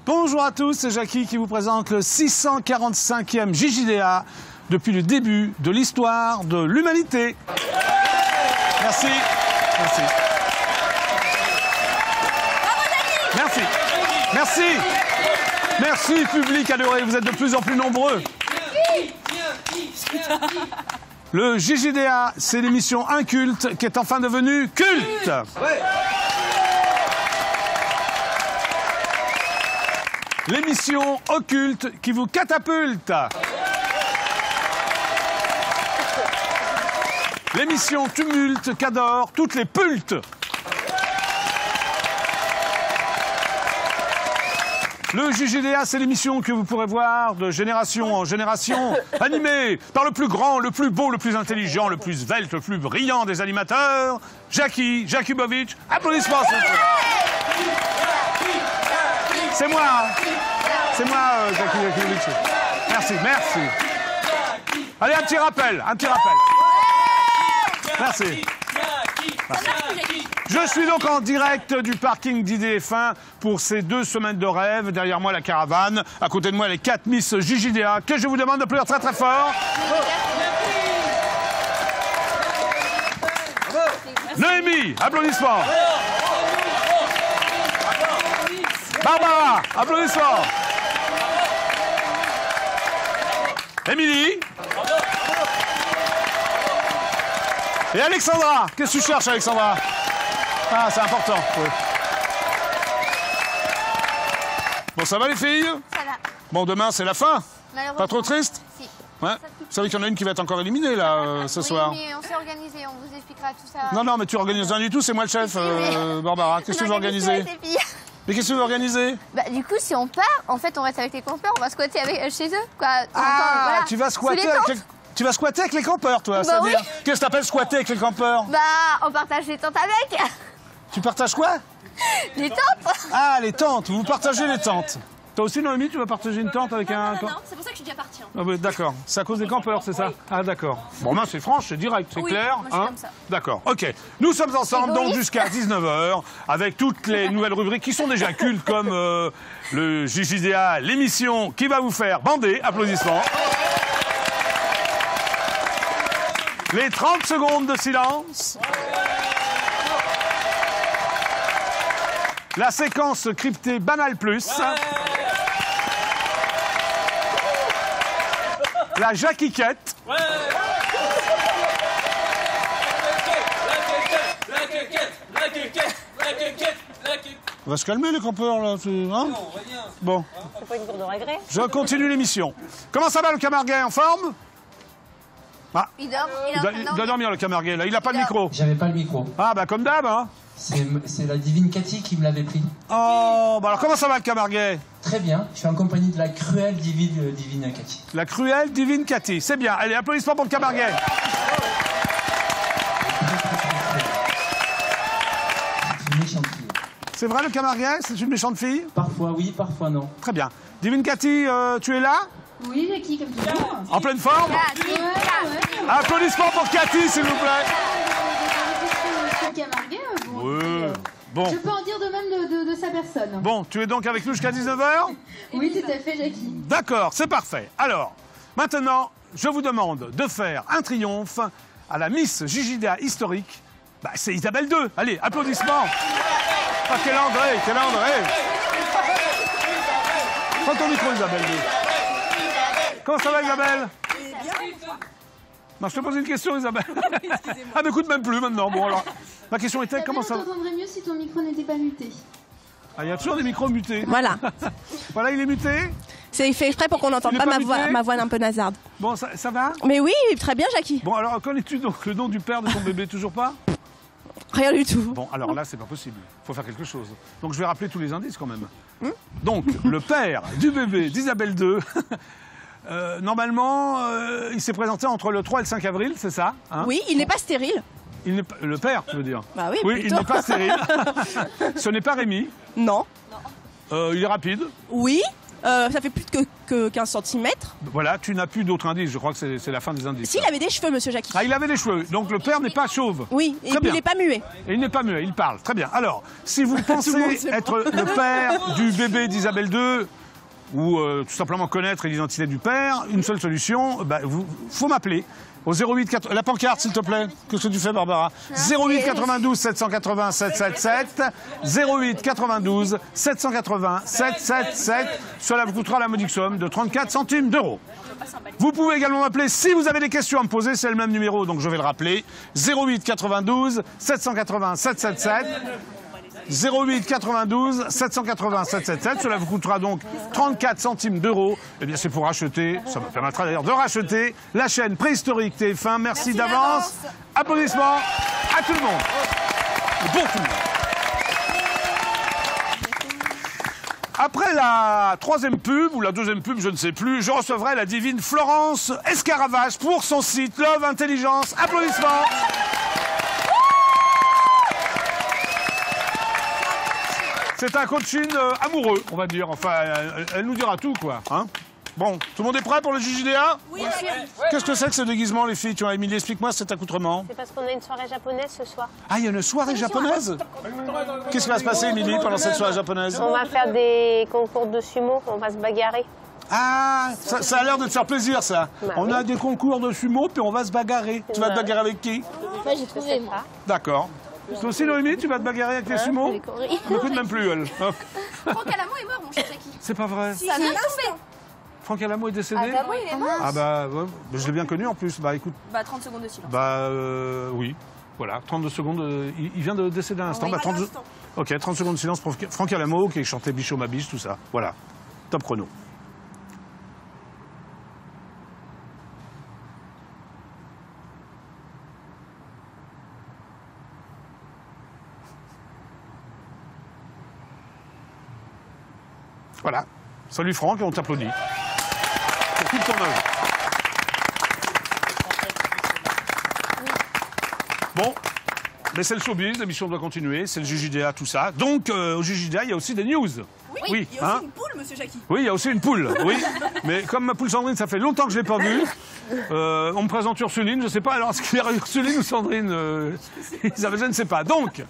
Bonjour à tous, c'est Jackie qui vous présente le 645e JJDA depuis le début de l'histoire de l'humanité. Merci. Merci. Merci. Merci. Merci, public adoré, vous êtes de plus en plus nombreux. Le JJDA, c'est l'émission inculte qui est enfin devenue culte. L'émission occulte qui vous catapulte. L'émission tumulte qu'adorent toutes les pultes. Le JJDA, c'est l'émission que vous pourrez voir de génération en génération, animée par le plus grand, le plus beau, le plus intelligent, le plus svelte, le plus brillant des animateurs, Jackie Jakubowicz. Applaudissements, s'il vous plaît. C'est moi, Jackie Jakubowicz. Merci, merci. Allez, un petit rappel. Merci. Je suis donc en direct du parking d'IDF1 pour ces 2 semaines de rêve. Derrière moi, la caravane. À côté de moi, les 4 Miss JJDA que je vous demande de pleurer très très fort. Noémie, applaudissements. Barbara, applaudissements. Émilie. Et Alexandra. Qu'est-ce que tu cherches, Alexandra? Ah, c'est important. Oui. Bon, ça va les filles? Ça va. Bon, demain, c'est la fin. Malheureusement. Pas trop triste? Si. Ouais. Vous savez qu'il y en a une qui va être encore éliminée, là, ce soir. Oui, mais on s'est organisé, on vous expliquera tout ça. Non, mais tu organises rien du tout, c'est moi le chef, Barbara. Qu'est-ce que tu veux organiser? Mais qu'est-ce que tu veux organiser? Bah, du coup, si on part, en fait, on reste avec les campeurs, on va squatter chez eux, quoi. Voilà. Tu vas squatter avec les campeurs, toi, bah c'est-à-dire? Oui. Qu'est-ce que t'appelles squatter avec les campeurs? Bah, on partage les tentes avec. Tu partages quoi? Les tentes. Ah, les tentes, vous partagez les tentes. Toi aussi, Noémie, tu vas partager une tente avec un... Non, c'est pour ça que je suis déjà partie. Ah oui, d'accord. C'est à cause des campeurs, c'est ça? Ah, d'accord. Bon, ben, c'est franche, c'est direct, c'est clair. Moi, je suis comme ça. D'accord, ok. Nous sommes ensemble donc jusqu'à 19h avec toutes les nouvelles rubriques qui sont déjà cultes comme le JJDA, l'émission qui va vous faire bander. Applaudissements. Les 30 secondes de silence. La séquence cryptée Banal Plus. La Jacquiquette. On va se calmer les campeurs là, hein? Bon. C'est pas une cour de regret. Je continue l'émission. Comment ça va le Camarguais, en forme? Ah. Il dort. Il doit dormir le Camarguais là, il a pas de micro. J'avais pas le micro. Ah bah comme d'hab hein. C'est la divine Cathy qui me l'avait pris. Oh, bah alors comment ça va le Camarguais? Très bien, je suis en compagnie de la cruelle divine Cathy. La cruelle divine Cathy, c'est bien. Allez, applaudissements pour le Camarguais. C'est une méchante fille. C'est vrai le Camarguais? C'est une méchante fille? Parfois oui, parfois non. Très bien. Divine Cathy, tu es là? Oui, Jackie, comme toujours. En pleine forme? Applaudissements pour Cathy, s'il vous plaît. Camarguais, bon, Oui. Bon. je peux en dire de même de sa personne. Bon, tu es donc avec nous jusqu'à 19h? Oui, tout à fait, Jackie. D'accord, c'est parfait. Alors, maintenant, je vous demande de faire un triomphe à la Miss JJDA historique. Bah, c'est Isabelle 2. Allez, applaudissements. Ah, quel André. Prends ton micro, Isabelle 2. Comment ça va, Isabelle? Non, je te pose une question, Isabelle. Ah, m'écoute même plus maintenant. Bon, alors, ma question était comment ça va? On t'entendrait mieux si ton micro n'était pas muté. Ah, il y a toujours des micros mutés. Voilà. Voilà, il est muté. C'est fait exprès pour qu'on n'entende pas ma voix un peu nasarde. Bon, ça va? Mais oui, très bien, Jackie. Bon, alors, connais-tu donc le nom du père de ton bébé? Toujours pas? Rien du tout. Bon, alors là, c'est pas possible. Il faut faire quelque chose. Donc, je vais rappeler tous les indices quand même. Donc, le père du bébé d'Isabelle 2, normalement, il s'est présenté entre le 3 et le 5 avril, c'est ça hein? Oui, il n'est pas stérile. Il n'est pas... Le père, tu veux dire? Bah oui, oui, plutôt. il n'est pas stérile. Ce n'est pas Rémi. Non. Il est rapide. Oui. Ça fait plus que 15 cm. Voilà, tu n'as plus d'autres indices. Je crois que c'est la fin des indices. S'il avait des cheveux, monsieur Jackie. Ah, il avait des cheveux. Donc le père n'est pas chauve. Oui, et Très puis bien. il n'est pas muet. Et il n'est pas muet, il parle. Très bien. Alors, si vous le pensez monde sait être le père du bébé d'Isabelle II, ou tout simplement connaître l'identité du père, une seule solution, faut m'appeler. Au 08 la pancarte, s'il te plaît. Qu'est-ce que tu fais, Barbara? 08 92 780 777. 08 92 780 777. Cela vous coûtera la modique somme de 34 centimes d'euros. Vous pouvez également m'appeler si vous avez des questions à me poser. C'est le même numéro, donc je vais le rappeler. 08 92 780 777. 08 92 780 777. Cela vous coûtera donc 34 centimes d'euros. Eh bien, c'est pour racheter, ça me permettra d'ailleurs de racheter la chaîne Préhistorique TF1. Merci d'avance. Applaudissements à tout le monde. Pour tout le monde. Après la troisième pub, ou la deuxième pub, je ne sais plus, je recevrai la divine Florence Escaravage pour son site Love Intelligence. Applaudissements. C'est un coaching amoureux, on va dire. Enfin, elle nous dira tout, quoi. Hein? Bon, tout le monde est prêt pour le JJDA? Oui. Qu'est-ce que c'est que ce déguisement, les filles? Tu vois, Émilie, explique-moi cet accoutrement. C'est parce qu'on a une soirée japonaise ce soir. Ah, il y a une soirée japonaise? Qu'est-ce qui va se passer, Émilie, pendant cette soirée japonaise? On va faire des concours de sumo, on va se bagarrer. Ah, ça a l'air de te faire plaisir, ça. On a des concours de sumo, puis on va se bagarrer. Tu vas te bagarrer avec qui? Moi, j'ai trouvé, moi. D'accord. Toi aussi, Noémie, tu vas te bagarrer avec les sumo? Décoré. Elle m'écoute même plus, elle. Hop. Franck Alamo est mort, mon cher Jackie. C'est pas vrai. Ça vient de tomber. Franck Alamo est décédé? Ah bah oui, il est mort. Ah bah, ouais, je l'ai bien connu en plus. Bah écoute. Bah 30 secondes de silence. Bah oui. Voilà, 32 secondes. Il vient de décéder à l'instant. Oui, Bah, à 30 l'instant. Ok, 30 secondes de silence pour Franck Alamo qui chantait Bichot ma biche, tout ça. Voilà. Top chrono. Voilà. Salut Franck, et on t'applaudit. Pour toute ton œuvre. Bon, mais c'est le showbiz, l'émission doit continuer, c'est le JJDA, tout ça. Donc, au JJDA, il y a aussi des news. Oui, Il y a hein aussi une poule, monsieur Jackie. Oui, il y a aussi une poule, oui. Mais comme ma poule Sandrine, ça fait longtemps que je ne l'ai pas vue. On me présente Ursuline, je ne sais pas, alors est-ce qu'il y a Ursuline ou Sandrine Isabelle, je ne sais pas. Donc,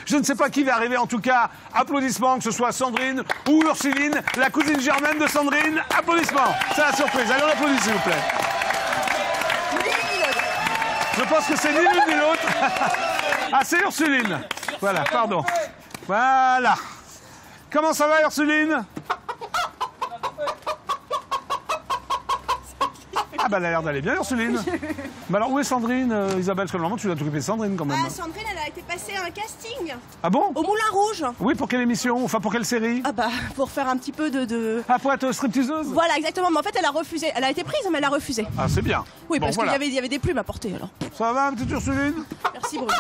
je ne sais pas qui va arriver, en tout cas, applaudissements, que ce soit Sandrine ou Ursuline, la cousine germaine de Sandrine, applaudissements. C'est la surprise, allez on applaudit s'il vous plaît. Je pense que c'est ni l'une ni l'autre. Ah, c'est Ursuline. Voilà, pardon. Voilà. Comment ça va, Ursuline? Ah bah elle a l'air d'aller bien, Ursuline. Mais alors, où est Sandrine, Isabelle? Parce que normalement, tu dois t'occuper de Sandrine, quand même. Ah, Sandrine, elle a été passée à un casting. Ah bon? Au Moulin Rouge. Oui, pour quelle émission? Enfin, pour quelle série? Ah bah, pour faire un petit peu de... Ah, pour être stripteaseuse? Voilà, exactement. Mais en fait, elle a refusé. Elle a été prise, mais elle a refusé. Ah, c'est bien. Oui, Bon, parce voilà. qu'il y avait des plumes à porter, alors. Ça va, petite Ursuline? Merci, Bruno.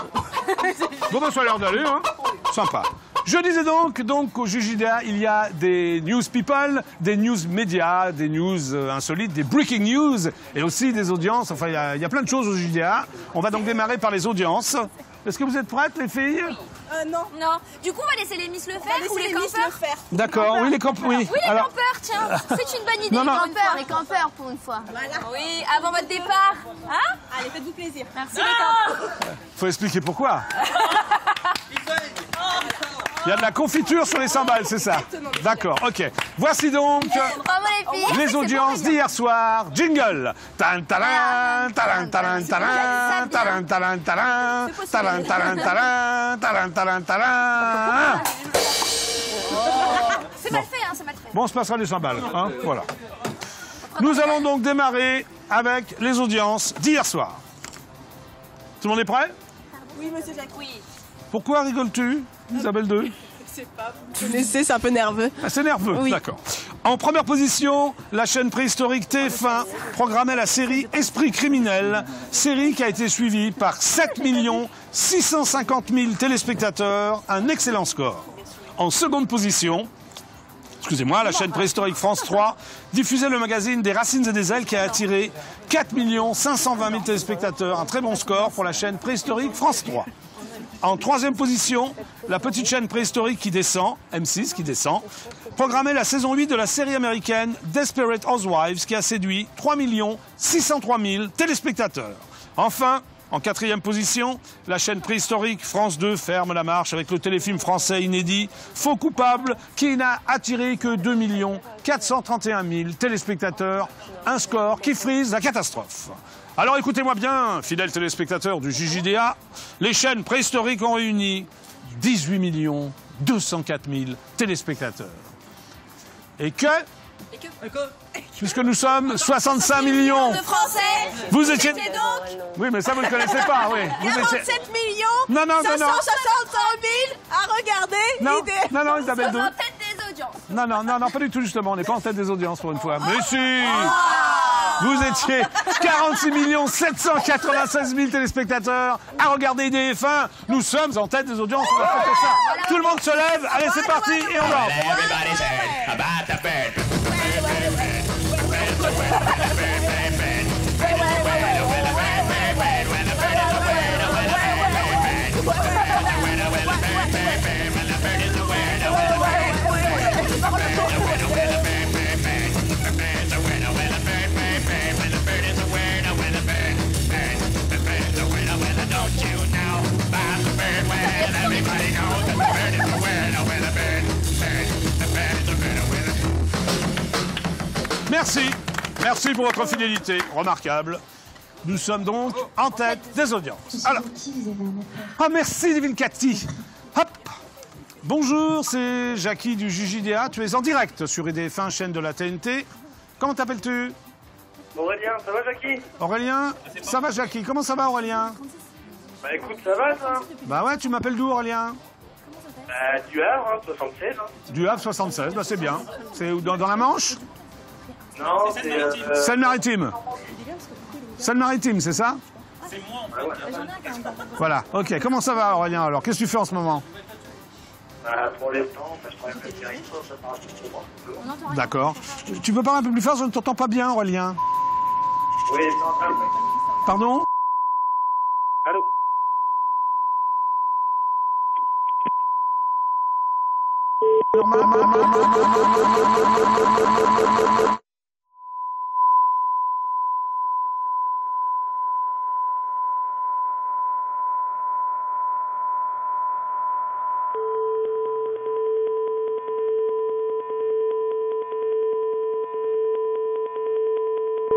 Bon, ben, ça a l'air d'aller, hein. Sympa. Je disais donc au JJDA, il y a des news people, des news médias, des news insolites, des breaking news, et aussi des audiences. Enfin, il y a plein de choses au JJDA. On va donc démarrer par les audiences. Est-ce que vous êtes prêtes, les filles? Non. Non. Du coup, on va laisser les Miss le faire ou les campeurs? D'accord, oui, les campeurs, oui. Oui, les campeurs, tiens. C'est une bonne idée, Non, non. les campeurs, pour une fois. Oui, avant votre départ. Hein? Allez, faites-vous plaisir. Merci, les campeurs. Faut expliquer pourquoi. Il y a de la confiture sur les cymbales, c'est ça? D'accord, ok. Voici donc Bravo, les filles. les audiences d'hier soir. Jingle. Tan taran, taran taran taran, taran taran taran, taran taran taran, taran taran taran. C'est mal fait, hein, c'est mal fait. Bon, on se passera les cymbales, hein, voilà. Nous allons donc démarrer avec les audiences d'hier soir. Tout le monde est prêt? Oui, monsieur Jacques. Oui. Pourquoi rigoles-tu, Isabelle II? Vous connaissez, c'est un peu nerveux. Ah, c'est nerveux, Oui. d'accord. En première position, la chaîne Préhistorique TF1 programmait la série Esprit criminel, série qui a été suivie par 7 650 000 téléspectateurs, un excellent score. En seconde position, excusez-moi, la chaîne Préhistorique France 3 diffusait le magazine Des Racines et des Ailes qui a attiré 4 520 000 téléspectateurs, un très bon score pour la chaîne Préhistorique France 3. En troisième position, la petite chaîne préhistorique qui descend, M6 qui descend, programmait la saison 8 de la série américaine Desperate Housewives qui a séduit 3 603 000 téléspectateurs. Enfin, en quatrième position, la chaîne préhistorique France 2 ferme la marche avec le téléfilm français inédit Faux coupable qui n'a attiré que 2 431 000 téléspectateurs, un score qui frise la catastrophe. Alors écoutez-moi bien, fidèles téléspectateurs du JJDA, les chaînes préhistoriques ont réuni 18 204 000 téléspectateurs. Et que puisque nous sommes 65 millions de Français. Vous étiez... donc Oui, mais ça, vous ne le connaissez pas, oui. Vous 47 millions 563 000 à regarder. Non, Isabelle II. En tête des audiences. Non, pas du tout, justement. On n'est pas en tête des audiences, pour une fois. Mais si Vous étiez 46 796 000 téléspectateurs à regarder IDF1. Nous sommes en tête des audiences. On va fêter ça. Tout le monde se lève. Allez, c'est parti et on danse. Everybody's heard about the bird. Merci pour votre fidélité, remarquable. Nous sommes donc en tête des audiences. Alors, merci Divine Cathy. Hop. Bonjour, c'est Jackie du JJDA. Tu es en direct sur IDF1, chaîne de la TNT. Comment t'appelles-tu? Aurélien, ça va Jackie? Aurélien, ça va Jackie. Comment ça va Aurélien? Bah écoute, ça va ça? Bah ouais, tu m'appelles d'où Aurélien? Du Havre, hein, 76. Hein. Du Havre 76, bah c'est bien. C'est dans la Manche? Non, c'est... Seine-Maritime. Seine-Maritime, c'est ça? C'est moi en fait. Voilà, ok. Comment ça va Aurélien alors? Qu'est-ce que tu fais en ce moment? Pour l'instant, je travaille avec le territoire, ça part un peu pour D'accord. Tu peux parler un peu plus fort, je ne t'entends pas bien Aurélien. Oui, c'est en train. Pardon? Allô?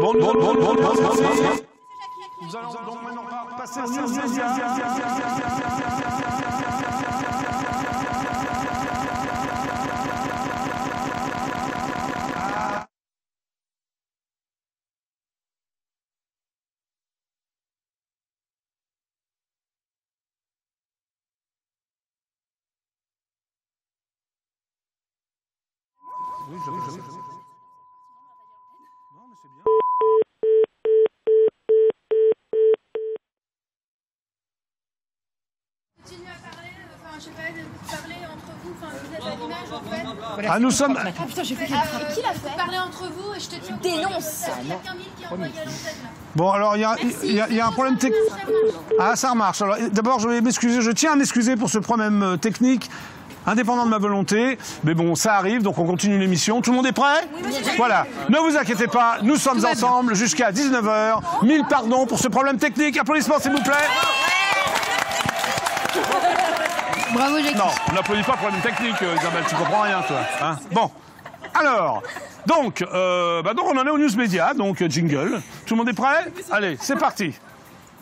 Bon. Nous allons donc maintenant passer au news média. Oui, je sais. Non, mais c'est bien. Continuez à parler, enfin, je sais pas, de parler entre vous, enfin, vous êtes à l'image en fait. Ah, nous sommes... Ah putain, j'ai fait qui l'a fait? Parlez entre vous et je te tiens. Dénonce. Il y a quelqu'un qui a envoyé à l'antenne là. Bon, alors, il y a un problème technique. Ah, ça remarche. Alors, d'abord, je vais m'excuser. Je tiens à m'excuser pour ce problème technique, indépendant de ma volonté. Mais bon, ça arrive, donc on continue l'émission. Tout le monde est prêt? Voilà. Ne vous inquiétez pas, nous sommes ensemble jusqu'à 19h. 1000 pardons pour ce problème technique. Applaudissements, s'il vous plaît. Bravo Jackie. Non, on n'applaudit pas pour problème technique, Isabelle. Tu comprends rien, toi. Hein? Bon. Alors, donc on en est au news média, donc jingle. Tout le monde est prêt? Allez, c'est parti.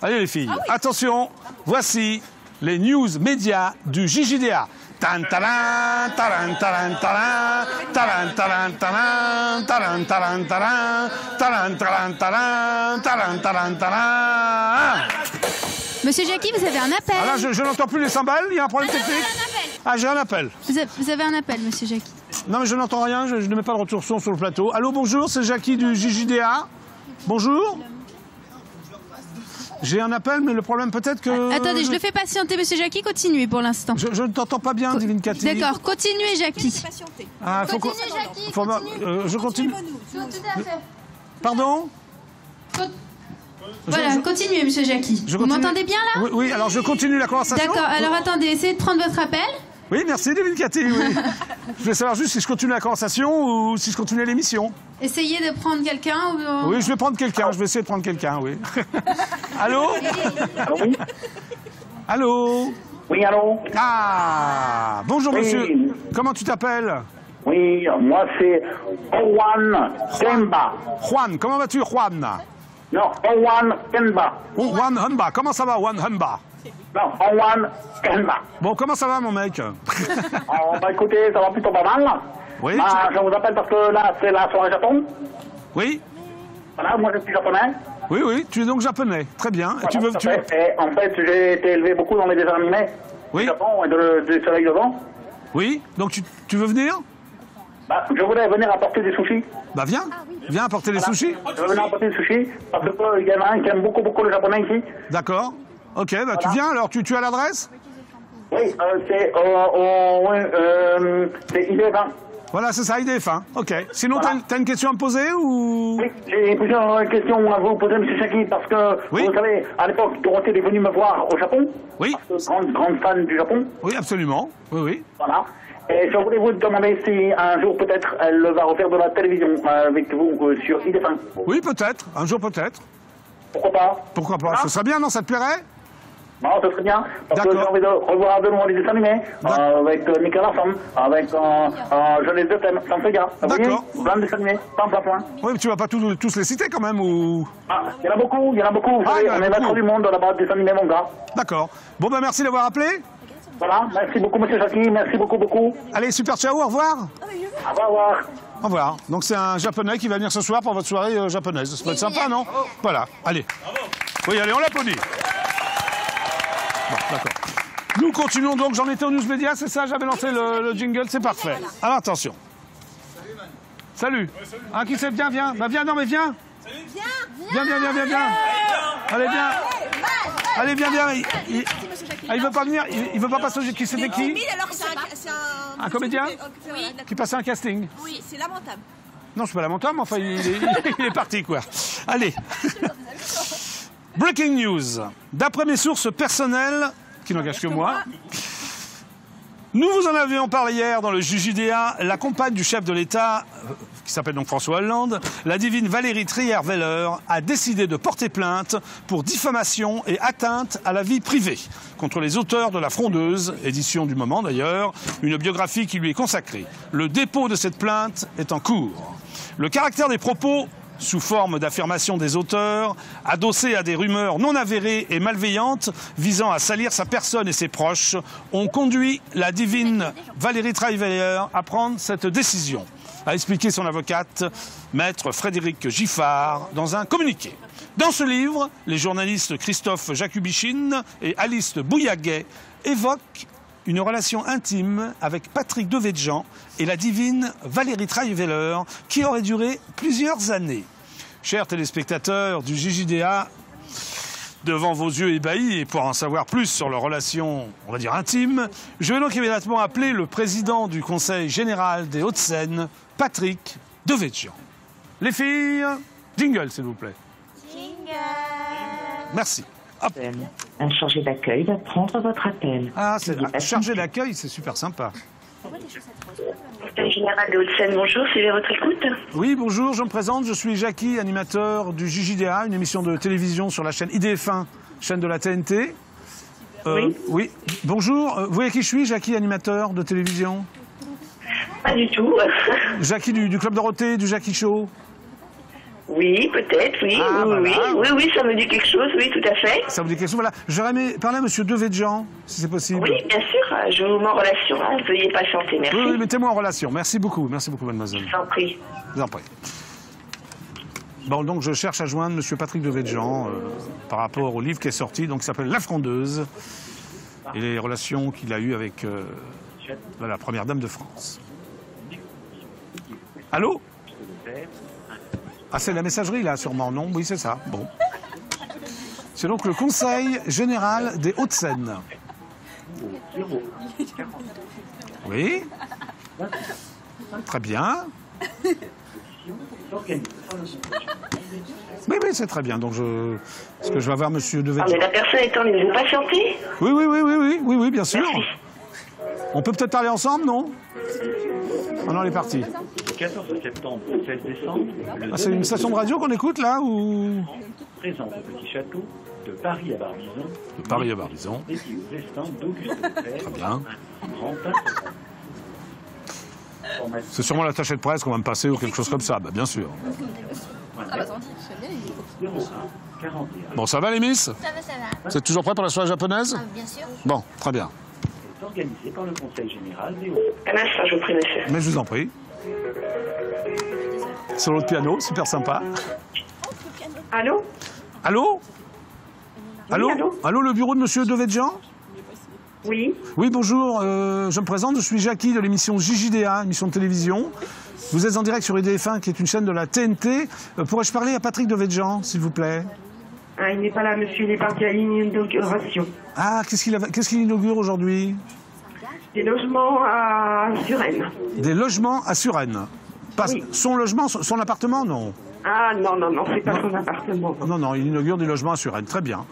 Allez les filles, attention, voici les news médias du JJDA. Tan taran, taran taran taran, taran taran taran, taran taran taran, taran taran taran, taran taran taran. Monsieur Jackie, vous avez un appel. Ah là, je n'entends plus les cymbales, il y a un problème technique. Ah, j'ai un appel. Vous avez un appel, monsieur Jackie. Non, mais je n'entends rien, je ne mets pas de retour son sur le plateau. Allô, bonjour, c'est Jackie du JJDA. Bonjour. J'ai un appel, mais le problème peut-être que... Attendez, je le fais patienter, monsieur Jackie, continuez pour l'instant. Je ne t'entends pas bien, Divine Cathy. D'accord, continuez, Jackie. Ah, Continue Jackie, je continue. Tout à fait. Pardon? Voilà, continuez, monsieur Jackie. Vous m'entendez bien là? Oui, oui, alors je continue la conversation. D'accord, alors attendez, essayez de prendre votre appel. Oui, merci, Divine Cathy. Oui. Je voulais savoir juste si je continue la conversation ou si je continue l'émission. Essayez de prendre quelqu'un ou... Oui, je vais prendre quelqu'un, je vais essayer de prendre quelqu'un, oui. Allô? Oui. Allô? Oui, allô? Ah, bonjour Oui. monsieur. Comment tu t'appelles? Oui, moi c'est Owan Kemba. Juan, comment vas-tu, Juan? Non, Owan Kemba. Oh, Juan Humba, comment ça va, Juan Humba? Non, Owan Kemba. Bon, comment ça va, mon mec? Alors, bah écoutez, ça va plutôt pas mal. Oui, Bah, je vous appelle parce que là, c'est la soirée Japon. Oui, Voilà, moi je suis japonais. oui, oui, tu es donc japonais. Très bien. Et Voilà, tu veux... tout à fait. Et en fait, j'ai été élevé beaucoup dans les dessins animés. Oui. Du Japon et du soleil levant. Oui, donc tu veux venir? Bah, je voulais venir apporter des sushis. Bah viens, viens apporter les sushis. Je veux venir apporter des sushis parce qu'il y en a un qui aime beaucoup, beaucoup le japonais ici. D'accord. Ok, bah tu viens alors, tu as l'adresse? Oui, c'est ID20. Voilà, c'est ça, IDF1. Ok. Sinon, t'as une question à me poser ou... Oui, j'ai plusieurs questions à vous poser, M. Chaki, parce que, Oui. vous savez, à l'époque, Dorothée est venue me voir au Japon. Oui. Grande fan du Japon. Oui, absolument. Oui, oui. Voilà. Et je voulais vous demander si un jour, peut-être, elle va refaire de la télévision avec vous sur ID1. Oui, peut-être. Un jour, peut-être. Pourquoi pas? Pourquoi pas? Voilà. Ce serait bien, non? Ça te plairait? Non, ce serait bien. Parce que j'ai D'accord. envie de revoir de nouveau les dessins animés. D'accord. Avec Nicolas Larson, avec Jeunesse de thème, ça me fait gars. D'accord. Plein de dessins animés, plein. Oui, mais tu vas pas tous les citer quand même, ou... Ah, il y en a beaucoup, Vous Ah, savez, il y en a on est beaucoup. maître du monde dans la base des dessins animés, mon gars. D'accord. Bon, ben merci d'avoir appelé. Voilà, merci beaucoup, monsieur Chaki, merci beaucoup. Allez, super, ciao, au revoir. Au revoir. Au revoir. Donc c'est un japonais qui va venir ce soir pour votre soirée japonaise. Ça peut être sympa, non? Voilà, allez. Oui, allez, on l'applaudit. Bon, d'accord. Nous continuons donc, j'en étais au News Media, c'est ça? J'avais lancé le jingle, c'est parfait. Alors attention. Salut. Ah, qui c'est? Viens. Bah viens, non mais viens. Viens. Allez, viens. Allez, viens. Il veut pas venir, il veut pas passer. Qui c'était qui? Alors c'est un... Un comédien Oui, qui passait un casting? oui, c'est lamentable. Non, je suis pas lamentable, mais enfin, il est parti, quoi. Allez. Breaking news. D'après mes sources personnelles, qui n'engagent que moi, nous vous en avions parlé hier dans le JJDA, la compagne du chef de l'État, qui s'appelle donc François Hollande, la divine Valérie Trierweiler, a décidé de porter plainte pour diffamation et atteinte à la vie privée contre les auteurs de La Frondeuse, édition du moment d'ailleurs, une biographie qui lui est consacrée. Le dépôt de cette plainte est en cours. Le caractère des propos, sous forme d'affirmation des auteurs, adossés à des rumeurs non avérées et malveillantes visant à salir sa personne et ses proches, ont conduit la divine Valérie Trierweiler à prendre cette décision, a expliqué son avocate, maître Frédéric Giffard, dans un communiqué. Dans ce livre, les journalistes Christophe Jakubichine et Alice Bouillaguet évoquent une relation intime avec Patrick Devedjian et la divine Valérie Trierweiler qui aurait duré plusieurs années. Chers téléspectateurs du JJDA, devant vos yeux ébahis et pour en savoir plus sur leur relation, on va dire intime, je vais donc immédiatement appeler le président du Conseil général des Hauts-de-Seine, Patrick Devedjian. Les filles, jingle s'il vous plaît. Jingle. Merci. Hop. Un chargé d'accueil va prendre votre appel. Ah, c'est chargé d'accueil, c'est super sympa. Général de Hauts-de-Seine, bonjour, c'est à votre écoute. Oui, bonjour, je me présente, je suis Jackie, animateur du JJDA, une émission de télévision sur la chaîne IDF1, chaîne de la TNT. Oui. Oui, bonjour, vous voyez qui je suis, Jackie, animateur de télévision? Pas du tout. Jackie du Club Dorothée, du Jackie Show. Oui, peut-être, oui. Ah, voilà. Oui, ça me dit quelque chose, oui, tout à fait. Ça vous dit quelque chose? Voilà, j'aurais aimé parler à monsieur Devedjian, si c'est possible. Oui, bien sûr, je vous mets en relation, hein. Veuillez patienter, merci. Oui, mettez-moi en relation. Merci beaucoup, mademoiselle. Je vous en prie. Je vous en prie. Bon, donc je cherche à joindre monsieur Patrick Devedjian par rapport au livre qui est sorti, donc qui s'appelle La Frondeuse, et les relations qu'il a eues avec la première dame de France. Allô? Ah, c'est la messagerie, là, sûrement, non? Oui, c'est ça. Bon. C'est donc le Conseil général des Hauts-de-Seine. Oui. Très bien. Oui, oui, c'est très bien. Donc, est-ce que je vais avoir monsieur Devedjian? Ah, mais la personne est en ligne, vous patientez? Oui, bien sûr. Merci. On peut peut-être parler ensemble, non? Ah non, elle est partie. 14 septembre, 16 décembre. Ah, c'est une station de radio qu'on écoute, là, ou... Présent au Petit Château, de Paris à Barbizon. De Paris à Barbizon. Dédié aux destins d'Auguste Leclerc. Très bien. Un grand peintre. C'est sûrement l'attaché de presse qu'on va me passer ou quelque chose comme ça, bah, bien sûr. Ah bah, tant pis, je bien. 01 41. Bon, ça va, les miss? Ça va. Vous êtes toujours prêts pour la soirée japonaise? Ah, bien sûr. Bon, très bien. C'est organisé par le Conseil général des Un instant, je vous prie, monsieur. Mais je vous en prie. Solo de piano, super sympa. Allô? Allô? Allô? Oui, allô? Allô, le bureau de monsieur Devedjian? Oui. Oui, bonjour, je me présente, je suis Jackie de l'émission JJDA, émission de télévision. Vous êtes en direct sur IDF1, qui est une chaîne de la TNT. Pourrais-je parler à Patrick Devedjian, s'il vous plaît? Ah, il n'est pas là, monsieur, il est parti à l'inauguration. Ah, qu'est-ce qu'il inaugure aujourd'hui? Des logements à Suresnes. Des logements à Suresnes. Pas Oui. Son logement, son appartement, non? Ah, non, c'est pas son appartement. Non, il inaugure des logements à Suresnes, très bien.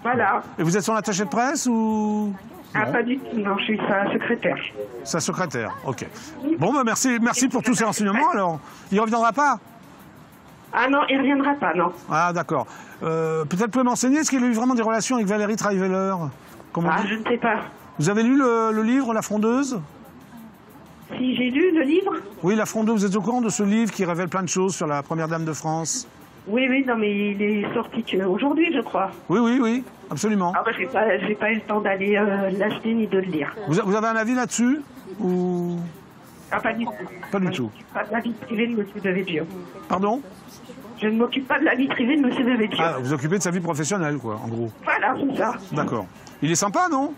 Voilà. Et vous êtes son attaché de presse ou... Ah, Non. pas du tout, non, je suis sa secrétaire. Sa secrétaire, ok. Bon, bah merci pour tous ces renseignements, alors. Il reviendra pas? Ah non, il reviendra pas, non. Ah, d'accord. Peut-être vous pouvez m'enseigner, est-ce qu'il a eu vraiment des relations avec Valérie Trierweiler? Comment Ah, je ne sais pas. Vous avez lu le livre La Frondeuse? Si j'ai lu le livre? Oui, La Frondeuse, vous êtes au courant de ce livre qui révèle plein de choses sur la première dame de France? Oui, non, mais il est sorti aujourd'hui, je crois. Oui, absolument. Ah, bah, j'ai pas eu le temps d'aller l'acheter ni de le lire. Vous avez un avis là-dessus? Ou... Ah, pas du tout. Pas du tout. Je ne m'occupe pas de la vie privée de monsieur Devedjian. Pardon? Je ne m'occupe pas de la vie privée de monsieur Devedjian. Ah, vous occupez de sa vie professionnelle, quoi, en gros. Voilà, c'est ça. D'accord. Il est sympa, non?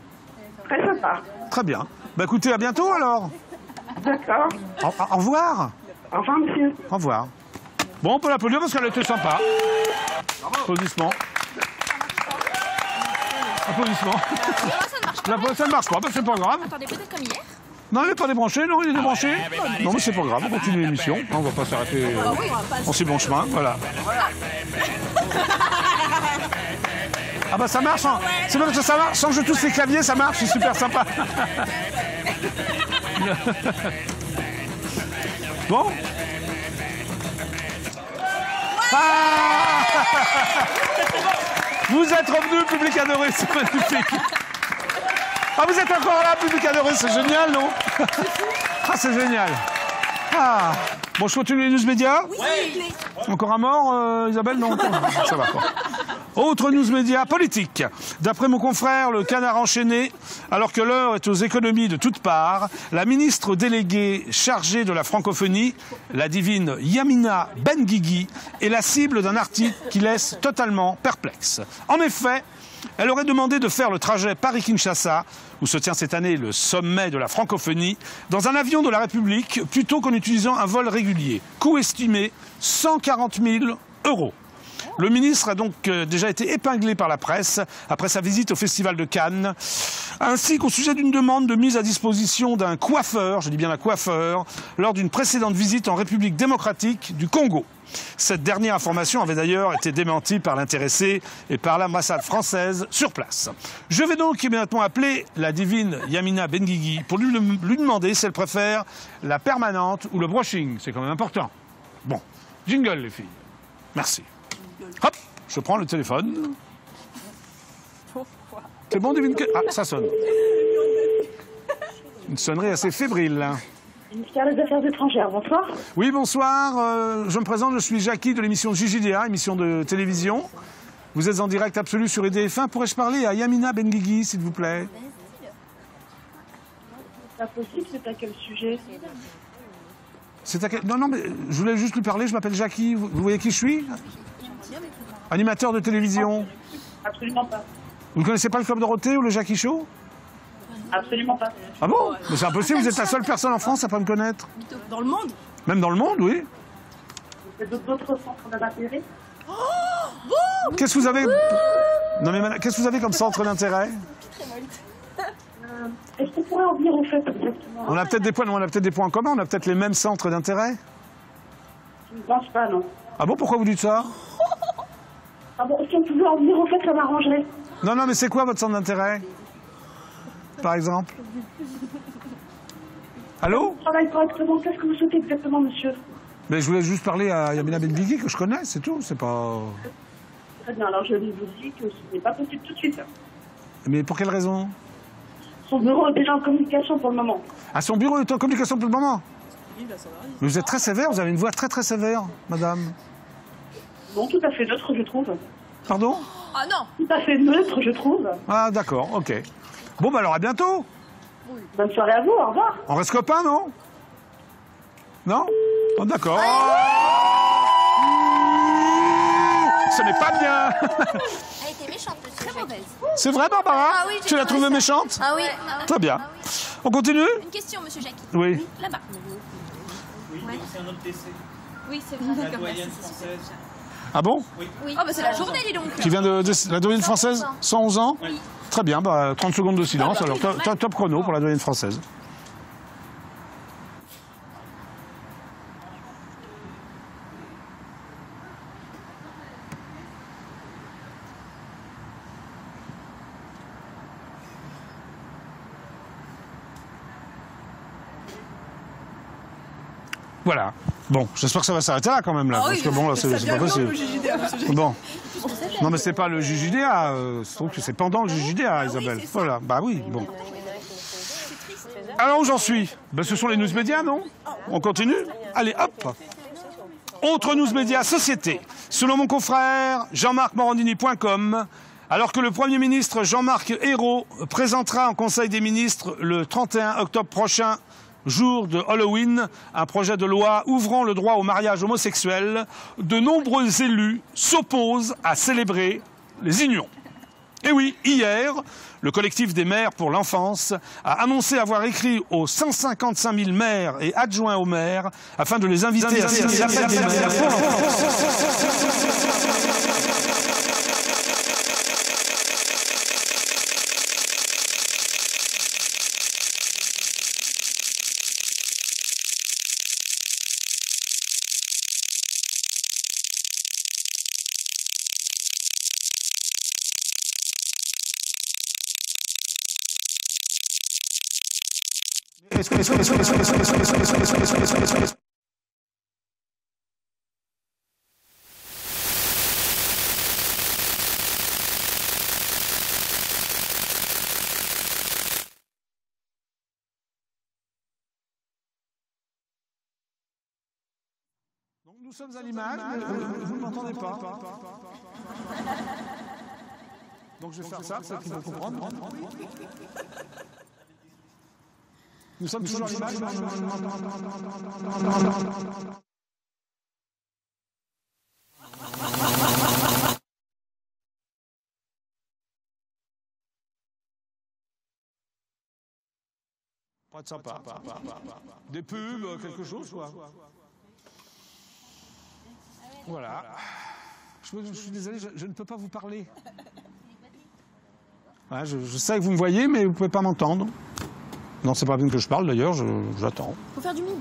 Très sympa. Très bien. Bah écoutez, à bientôt alors. D'accord. Au revoir. Au revoir, monsieur. Au revoir. Bon, on peut l'applaudir parce qu'elle était sympa. Applaudissements. Applaudissements. Ça ne marche pas, bah, c'est pas grave. Attendez, peut-être comme hier. Non, il n'est pas débranché, non, il est débranché. Non, mais c'est pas grave, on continue l'émission. On va pas s'arrêter en si bon chemin, voilà. Ah bah ça marche, hein. C'est même que ça marche, sans que je touche les claviers, ça marche, c'est super sympa. Bon. Ah vous êtes revenu, public adoré, c'est magnifique. Ah, vous êtes encore là, public adoré, c'est génial, non? Ah, c'est génial. Ah. Bon, je continue les news médias? Oui. Encore un mort, Isabelle? Non, ça va pas. Autre news média politique. D'après mon confrère, le Canard enchaîné, alors que l'heure est aux économies de toutes parts, la ministre déléguée chargée de la francophonie, la divine Yamina Benguigui, est la cible d'un article qui laisse totalement perplexe. En effet, elle aurait demandé de faire le trajet Paris-Kinshasa, où se tient cette année le sommet de la francophonie, dans un avion de la République plutôt qu'en utilisant un vol régulier. Coût estimé 140 000 €. Le ministre a donc déjà été épinglé par la presse après sa visite au Festival de Cannes, ainsi qu'au sujet d'une demande de mise à disposition d'un coiffeur, je dis bien un coiffeur, lors d'une précédente visite en République démocratique du Congo. Cette dernière information avait d'ailleurs été démentie par l'intéressé et par l'ambassade française sur place. Je vais donc immédiatement appeler la divine Yamina Benguigui pour lui demander si elle préfère la permanente ou le brushing. C'est quand même important. Bon, jingle les filles. Merci. Hop, je prends le téléphone. C'est bon, divine? Ah, ça sonne. Une sonnerie assez fébrile, là. Ministère des Affaires étrangères, bonsoir. Oui, bonsoir. Je me présente, je suis Jackie de l'émission JJDA, émission de télévision. Vous êtes en direct absolu sur IDF1. Pourrais-je parler à Yamina Benguigui, s'il vous plaît? C'est pas possible, c'est à quel sujet? Non, mais je voulais juste lui parler, je m'appelle Jackie. Vous voyez qui je suis? Animateur de télévision. Absolument pas. Vous ne connaissez pas le Club Dorothée ou le Jackie Show? Absolument pas. Ah bon? Mais c'est impossible, vous êtes la seule personne en France à pas me connaître. Dans le monde? Même dans le monde, oui. Vous êtes d'autres centres d'intérêt? Qu'est-ce que vous avez... Non mais madame, qu'est-ce que vous avez comme centre d'intérêt? Est-ce qu'on pourrait en dire au fait exactement? On a peut-être des points communs, on a peut-être les mêmes centres d'intérêt. Je ne pense pas, non. Ah bon, pourquoi vous dites ça? Ah bon, si on pouvait en venir, en fait, ça m'arrangerait. Non, non, mais c'est quoi votre centre d'intérêt? Par exemple? Allô? Je travaille correctement. Qu'est-ce que vous souhaitez exactement, monsieur? Mais je voulais juste parler à Yamina Benbigui, que je connais, c'est tout, c'est pas... Très bien, alors je vous dis que ce n'est pas possible tout de suite. Mais pour quelle raison? Son bureau est déjà en communication pour le moment. Ah, son bureau est en communication pour le moment? Mais vous êtes très sévère, vous avez une voix très très sévère, madame. Non, tout à fait neutre, je trouve. Pardon? Ah non. Tout à fait neutre, je trouve. Ah, d'accord, ok. Bon, bah alors à bientôt. Bonne soirée à vous, au revoir. On reste copains, non? Non? Oh, d'accord. Ce n'est pas bien. Elle était méchante, monsieur. Très mauvaise. C'est vrai, Barbara? Ah oui, tu l'as trouvée méchante? Ah oui. Très bien. On continue? Une question, monsieur Jackie. Oui. Là-bas. Oui, mais c'est un autre décès. Oui, c'est vrai. La doyenne française. Ah bon? Oui. Oh, bah c'est la journée, dis donc. Qui vient de la doyenne française? 111 ans? Oui. Très bien, bah, 30 secondes de silence. Alors, top chrono pour la doyenne française. Voilà. Bon, j'espère que ça va s'arrêter là quand même là, parce que bon là c'est pas possible. Bon. Non mais c'est pas le JJDA, je trouve que c'est pendant le JJDA, Isabelle. Voilà. Bah oui. Bon. Alors où j'en suis? Ben, ce sont les news médias, non? On continue? Allez, hop. Autre news médias, société. Selon mon confrère Jean-Marc-Morandini.com, alors que le Premier ministre Jean-Marc Ayrault présentera en Conseil des ministres le 31 octobre prochain, jour de Halloween, un projet de loi ouvrant le droit au mariage homosexuel, de nombreux élus s'opposent à célébrer les unions. Et oui, hier, le collectif des maires pour l'enfance a annoncé avoir écrit aux 155 000 maires et adjoints aux maires afin de les inviter à signer l'appel des maires pour l'enfance. Donc nous sommes à l'image, vous ne m'entendez pas. Donc je vais faire ça, ceux qui vont comprendre. Nous sommes toujours à l'image. Pas de sympa. Des pubs, quelque chose, quoi. Voilà. Je suis désolé, je ne peux pas vous parler. Ouais, je sais que vous me voyez, mais vous ne pouvez pas m'entendre. Non, c'est pas la peine que je parle, d'ailleurs, j'attends. Faut faire du mime.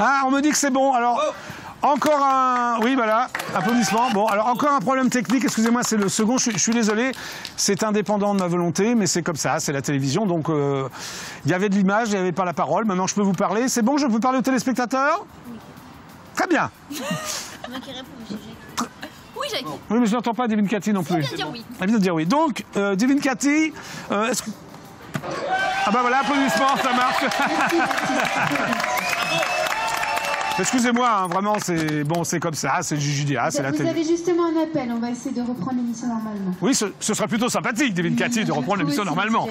Ah, on me dit que c'est bon, alors... Encore un... Oui, voilà, applaudissements. Bon, alors encore un problème technique, excusez-moi, c'est le second, je suis désolé. C'est indépendant de ma volonté, mais c'est comme ça, c'est la télévision. Donc, il y avait de l'image, il n'y avait pas la parole. Maintenant, je peux vous parler. C'est bon, je peux parler aux téléspectateurs? Oui. Très bien. Oui, Jackie. Oui, mais je n'entends pas Divine Cathy non plus. Elle vient de dire oui. Elle vient de dire oui. Donc, Divine Cathy, est-ce que... Ah ben voilà, applaudissements, ça marche. Excusez-moi, hein, vraiment, c'est bon, c'est comme ça, c'est le JJDA, c'est la télé. Vous avez justement un appel, on va essayer de reprendre l'émission normalement. Oui, ce serait plutôt sympathique, Divine Cathy, de reprendre l'émission normalement.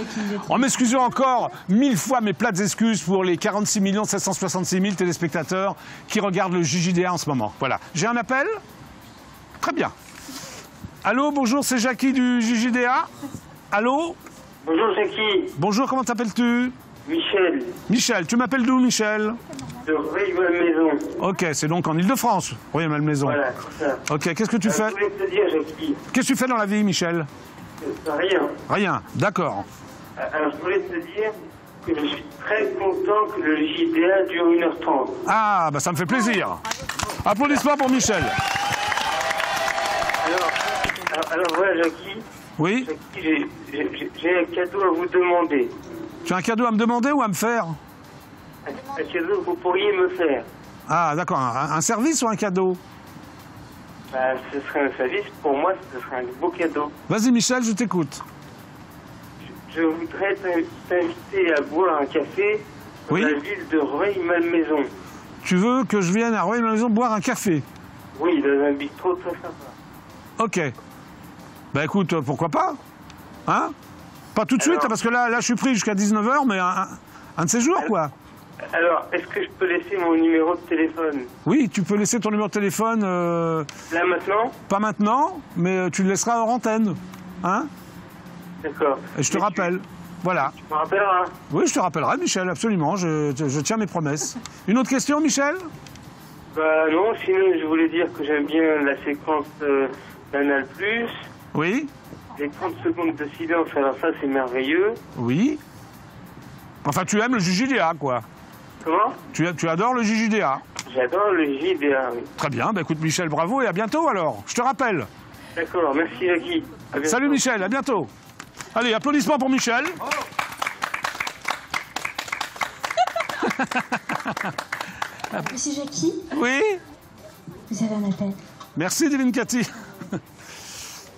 En m'excusant encore 1000 fois mes plates excuses pour les 46 766 000 téléspectateurs qui regardent le JJDA en ce moment. Voilà. J'ai un appel? Très bien. Allô, bonjour, c'est Jackie du JJDA. Allô? Bonjour Jackie. Bonjour, comment t'appelles-tu? Michel. Michel, tu m'appelles d'où, Michel? De Rueil-Malmaison. Ok, c'est donc en Ile-de-France, Rueil-Malmaison. Voilà, c'est ça. Ok, qu'est-ce que tu fais? Je voulais te dire, Jackie. Qu'est-ce que tu fais dans la vie, Michel? Rien. Rien, d'accord. Alors, je voulais te dire Je suis très content que le JDA dure 1h30. Ah, bah ça me fait plaisir. Applaudissements pour Michel. Alors voilà, Jackie. Oui. Jackie, j'ai un cadeau à vous demander. Tu as un cadeau à me demander ou à me faire? Un cadeau que vous pourriez me faire. Ah, d'accord. Un service ou un cadeau? Bah, ce serait un service. Pour moi, ce serait un beau cadeau. Vas-y, Michel, je t'écoute. Je voudrais t'inviter à boire un café dans la ville de Rueil-Malmaison. Tu veux que je vienne à Rueil-Malmaison boire un café? Oui, dans un bistrot très sympa. Ok. Bah écoute, pourquoi pas? Hein? Pas tout de suite, parce que là, je suis pris jusqu'à 19h, mais un de ces jours, quoi. Alors, est-ce que je peux laisser mon numéro de téléphone? Oui, tu peux laisser ton numéro de téléphone... Là, maintenant? Pas maintenant, mais tu le laisseras hors antenne. Hein? D'accord. Et je te rappelle. Voilà. Tu me rappelleras? Oui, je te rappellerai, Michel, absolument. Je tiens mes promesses. Une autre question, Michel? Bah non, sinon je voulais dire que j'aime bien la séquence d'Anal+. Oui. Les 30 secondes de silence, alors ça c'est merveilleux. Oui. Enfin, tu aimes le JJDA, quoi. Comment? Tu adores le JJDA. J'adore le JJDA, oui. Très bien, bah écoute Michel, bravo et à bientôt alors. Je te rappelle. D'accord, merci Jackie. Salut Michel, à bientôt. Allez, applaudissements pour Michel. Monsieur Jackie? Oui? Vous avez un appel. Merci Divine Cathy.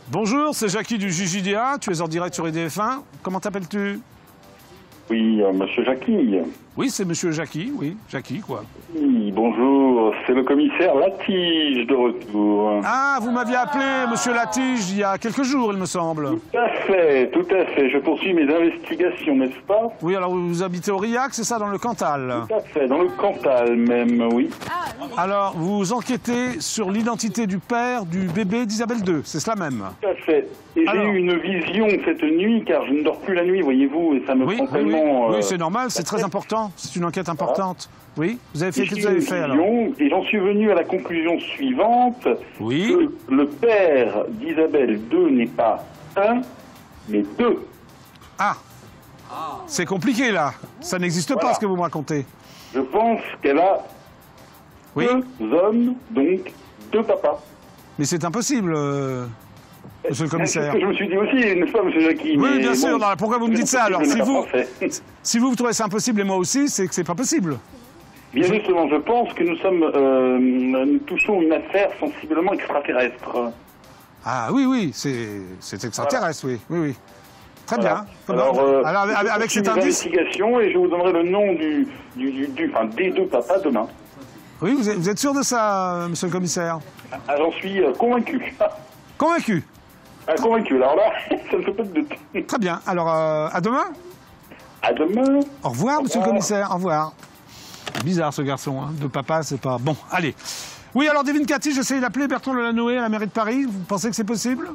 Bonjour, c'est Jackie du JJDA, tu es en direct sur IDF1. Comment t'appelles-tu? Oui, monsieur Jackie. Oui, c'est monsieur Jackie, oui, Jackie, quoi. Oui, bonjour, c'est le commissaire Latige de retour. Ah, vous m'aviez appelé, monsieur Latige, il y a quelques jours, il me semble. Tout à fait, tout à fait. Je poursuis mes investigations, n'est-ce pas? Oui, alors vous habitez Aurillac, c'est ça, dans le Cantal? Tout à fait, dans le Cantal même, oui. Alors, vous enquêtez sur l'identité du père du bébé d'Isabelle II, c'est cela même? Tout à fait. Et j'ai eu une vision cette nuit, car je ne dors plus la nuit, voyez-vous, et ça me prend tellement... Oui, c'est normal, c'est très important, c'est une enquête importante. Oui, vous avez fait, qu'est-ce que vous avez fait alors? Et j'en suis venu à la conclusion suivante, que le père d'Isabelle II n'est pas un, mais deux. Ah, c'est compliqué là, ça n'existe pas ce que vous me racontez. Je pense qu'elle a deux hommes, donc deux papas. Mais c'est impossible, monsieur le commissaire. C'est ce que je me suis dit aussi, n'est-ce pas, monsieur Jackie? Oui, bien sûr, non, pourquoi vous me dites ça alors? Si vous trouvez ça impossible et moi aussi, c'est que c'est pas possible. Bien justement, je pense que nous touchons une affaire sensiblement extraterrestre. Ah oui, c'est extraterrestre, oui. Très bien. Alors, avec cet indice... investigation et je vous donnerai le nom des deux papas demain. Oui, vous êtes sûr de ça, monsieur le commissaire? Ah, j'en suis convaincu. Convaincu? Convaincu, alors là, ça ne fait pas de doute. Très bien, alors à demain? À demain. Au revoir, monsieur le commissaire, au revoir. Bizarre ce garçon, hein. De papa, c'est pas... Bon, allez. Oui, alors Divine Cathy, j'essaye d'appeler Bertrand Delanoë à la mairie de Paris. Vous pensez que c'est possible?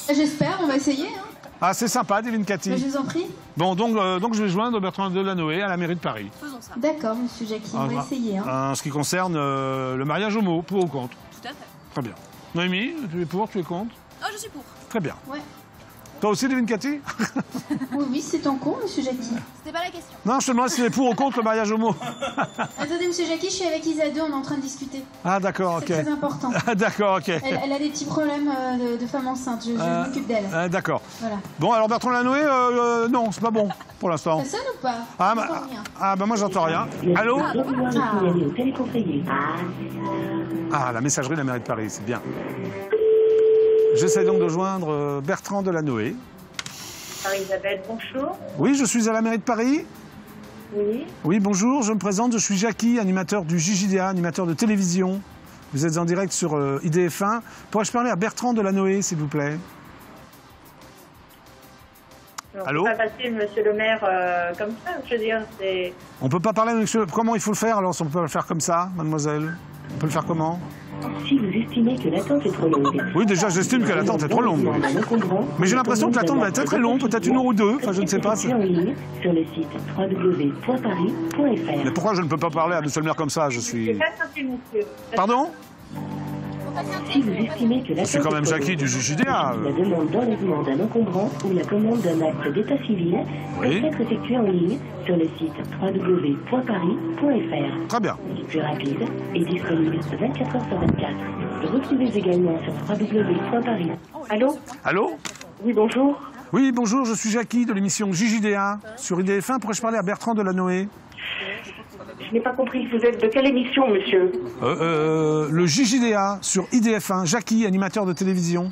J'espère, on va essayer. Hein. Ah, c'est sympa, Divine Cathy. Je vous en prie. Bon, donc je vais joindre Bertrand Delanoë à la mairie de Paris. Faisons ça. D'accord, monsieur Jackie, on va essayer. Hein. En ce qui concerne le mariage homo, pour ou contre? Tout à fait. Très bien. Noémie, tu es pour, tu es contre? Oh, je suis pour. Très bien. Ouais. Toi aussi, Divine Cathy? Oui, c'est en cours, monsieur Jackie. C'était pas la question. Non, je te demande si tu es pour ou contre le mariage homo. Attendez, monsieur Jackie, je suis avec Isa 2, on est en train de discuter. Ah, d'accord, ok. C'est très important. D'accord, ok. Elle a des petits problèmes de femme enceinte, je m'occupe d'elle. D'accord. Voilà. Bon, alors Bertrand Delanoë, non, c'est pas bon pour l'instant. Ça sonne ou pas? Bah moi j'entends rien. Allô? Ah, la messagerie de la mairie de Paris, c'est bien. J'essaie donc de joindre Bertrand Delanoë. Isabelle, bonjour. Oui, je suis à la mairie de Paris. Oui. Oui, bonjour, je me présente, je suis Jackie, animateur du JJDA, animateur de télévision. Vous êtes en direct sur IDF1. Pourrais-je parler à Bertrand Delanoë, s'il vous plaît? Allô? On ne peut pas passer monsieur le maire comme ça, je veux dire, c'est... On peut pas parler à monsieur... Comment il faut le faire alors si on peut le faire comme ça, mademoiselle? On peut le faire comment? Si vous estimez que l'attente est trop longue. Oui, déjà, j'estime que l'attente est trop longue. Mais j'ai l'impression que l'attente va être très longue, peut-être 1 heure ou 2. Enfin, je ne sais pas. En ligne sur le site www.paris.fr. Mais pourquoi je ne peux pas parler à monsieur le maire comme ça? Je suis... C'est pas simple, monsieur. Pardon? Si vous estimez que l'attente C'est quand même est trop Jackie longue, du JJDA. la demande d'enlèvement d'un encombrant ou la commande d'un acte d'état civil peut être effectuée en ligne sur le site www.paris.fr. Très bien. Plus rapide et disponible 24 h sur 24. Retrouvez également sur www.paris. Allô? Allô? Oui, bonjour. Oui, bonjour, je suis Jackie de l'émission JJDA sur IDF1. Pourrais-je parler à Bertrand Delanoë? Je n'ai pas compris. Vous êtes de quelle émission, monsieur? Le JJDA sur IDF1. Jackie, animateur de télévision.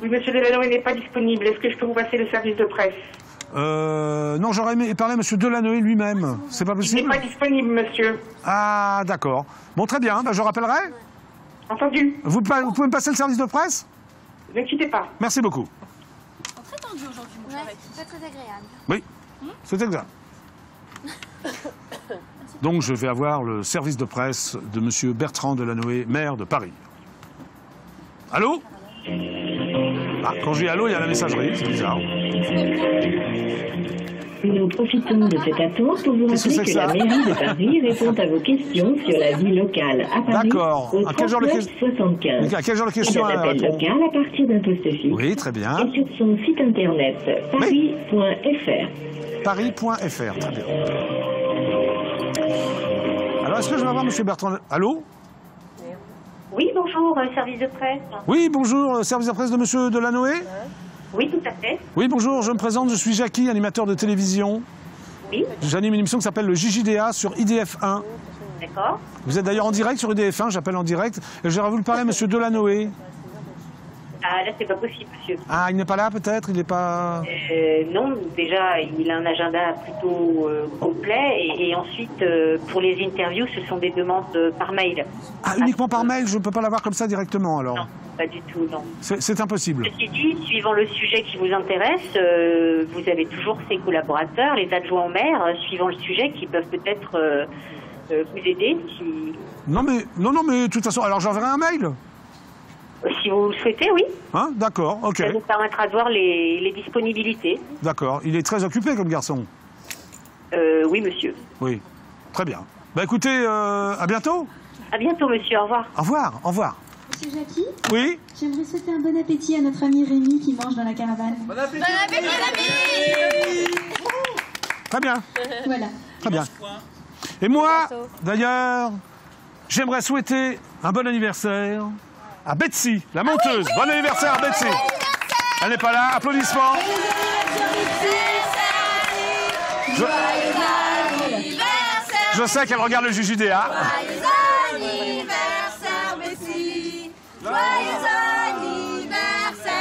Oui, monsieur Delanoë n'est pas disponible. Est-ce que je peux vous passer le service de presse? Non, j'aurais aimé parler à monsieur Delanoë lui-même. C'est pas possible? Il n'est pas disponible, monsieur. Ah, d'accord. Bon, très bien, je rappellerai. Entendu. Vous pouvez me passer le service de presse? Ne quittez pas. Merci beaucoup. Très tendu aujourd'hui, mon cher Jackie. Pas très agréable. Oui, c'est exact. Donc je vais avoir le service de presse de monsieur Bertrand Delanoë, maire de Paris. Allô? Ah, quand je dis allô, il y a la messagerie, c'est bizarre. Nous profitons de cette attente pour vous rappeler que la mairie de Paris répond à vos questions sur la vie locale à Paris. D'accord. Au 3975. À quel genre de question un appel local à partir d'un poste fixe. Oui, très bien. Et sur son site internet paris.fr. Paris.fr, très bien. Alors, est-ce que je vais avoir monsieur Bertrand... Allô? Oui, bonjour, service de presse. Oui, bonjour, service de presse de monsieur Delanoë? Oui, tout à fait. Oui, bonjour, je me présente, je suis Jackie, animateur de télévision. Oui. J'anime une émission qui s'appelle le JJDA sur IDF1. D'accord. Vous êtes d'ailleurs en direct sur IDF1, j'appelle en direct. Et j'aurais voulu parler à monsieur Delanoë. Ah, là, c'est pas possible, monsieur. Ah, il n'est pas là, peut-être? Il n'est pas... Non, déjà, il a un agenda plutôt complet. Et ensuite, pour les interviews, ce sont des demandes par mail. Ah, uniquement par mail? Je ne peux pas l'avoir comme ça directement, alors? Non, pas du tout, non. C'est impossible. Ceci dit, suivant le sujet qui vous intéresse, vous avez toujours ces collaborateurs, les adjoints au maire, suivant le sujet, qui peuvent peut-être vous aider. Si... Non, mais de toute façon, alors j'enverrai un mail. Si vous le souhaitez, oui. Hein? D'accord, ok. Ça vous permettra de voir les disponibilités. D'accord. Il est très occupé comme garçon. Oui, monsieur. Oui. Très bien. Bah écoutez, à bientôt. À bientôt, monsieur. Au revoir. Au revoir, au revoir. Monsieur Jackie? Oui? J'aimerais souhaiter un bon appétit à notre ami Rémi qui mange dans la caravane. Bon appétit! Très bien. Voilà. Très bien. Et moi, d'ailleurs, j'aimerais souhaiter un bon anniversaire à Betsy, la monteuse. Bon anniversaire à Betsy. Elle n'est pas là. Applaudissements. Je sais qu'elle regarde le JJDA. Joyeux anniversaire, Bessie. Joyeux anniversaire.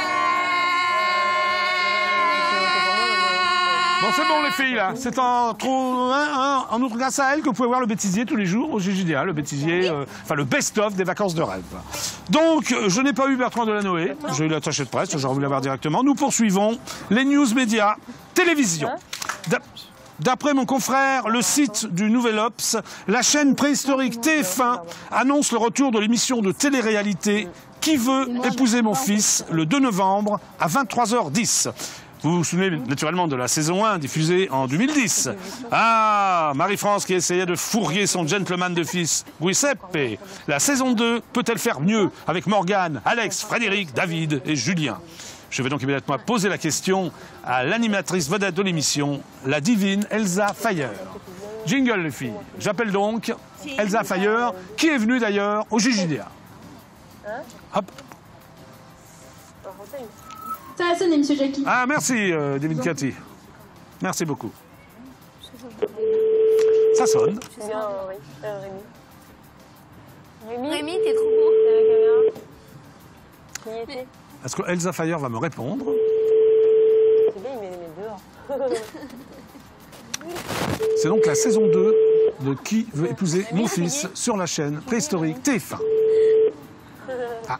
Bon, c'est bon les filles là. C'est en outre grâce à elle que vous pouvez voir le bêtisier tous les jours au JJDA, le bêtisier, enfin le best-of des vacances de rêve. Donc, je n'ai pas eu Bertrand Delanoë, j'ai eu l'attaché de presse, j'aurais voulu l'avoir directement. Nous poursuivons les news médias, télévision. D'après mon confrère, le site du Nouvel Obs, la chaîne préhistorique TF1 annonce le retour de l'émission de télé-réalité Qui veut épouser mon fils le 2 novembre à 23h10. Vous vous souvenez naturellement de la saison 1 diffusée en 2010. Ah, Marie-France qui essayait de fourguer son gentleman de fils, Giuseppe. La saison 2 peut-elle faire mieux avec Morgane, Alex, Frédéric, David et Julien? Je vais donc immédiatement poser la question à l'animatrice vedette de l'émission, la divine Elsa Fayer. Jingle les filles. J'appelle donc Elsa Fayer, qui est venue d'ailleurs au JJDA. Hop. Ça a sonné, monsieur Jackie. Ah, merci, David Cathy. Merci beaucoup. Ça sonne. C'est bien, oui, Rémi. Rémi, t'es trop beau. Qui était? Est-ce que Elsa Fayer va me répondre? C'est bien, il met dehors. C'est donc la saison 2 de Qui veut épouser mon fils sur la chaîne préhistorique TF1. Ah.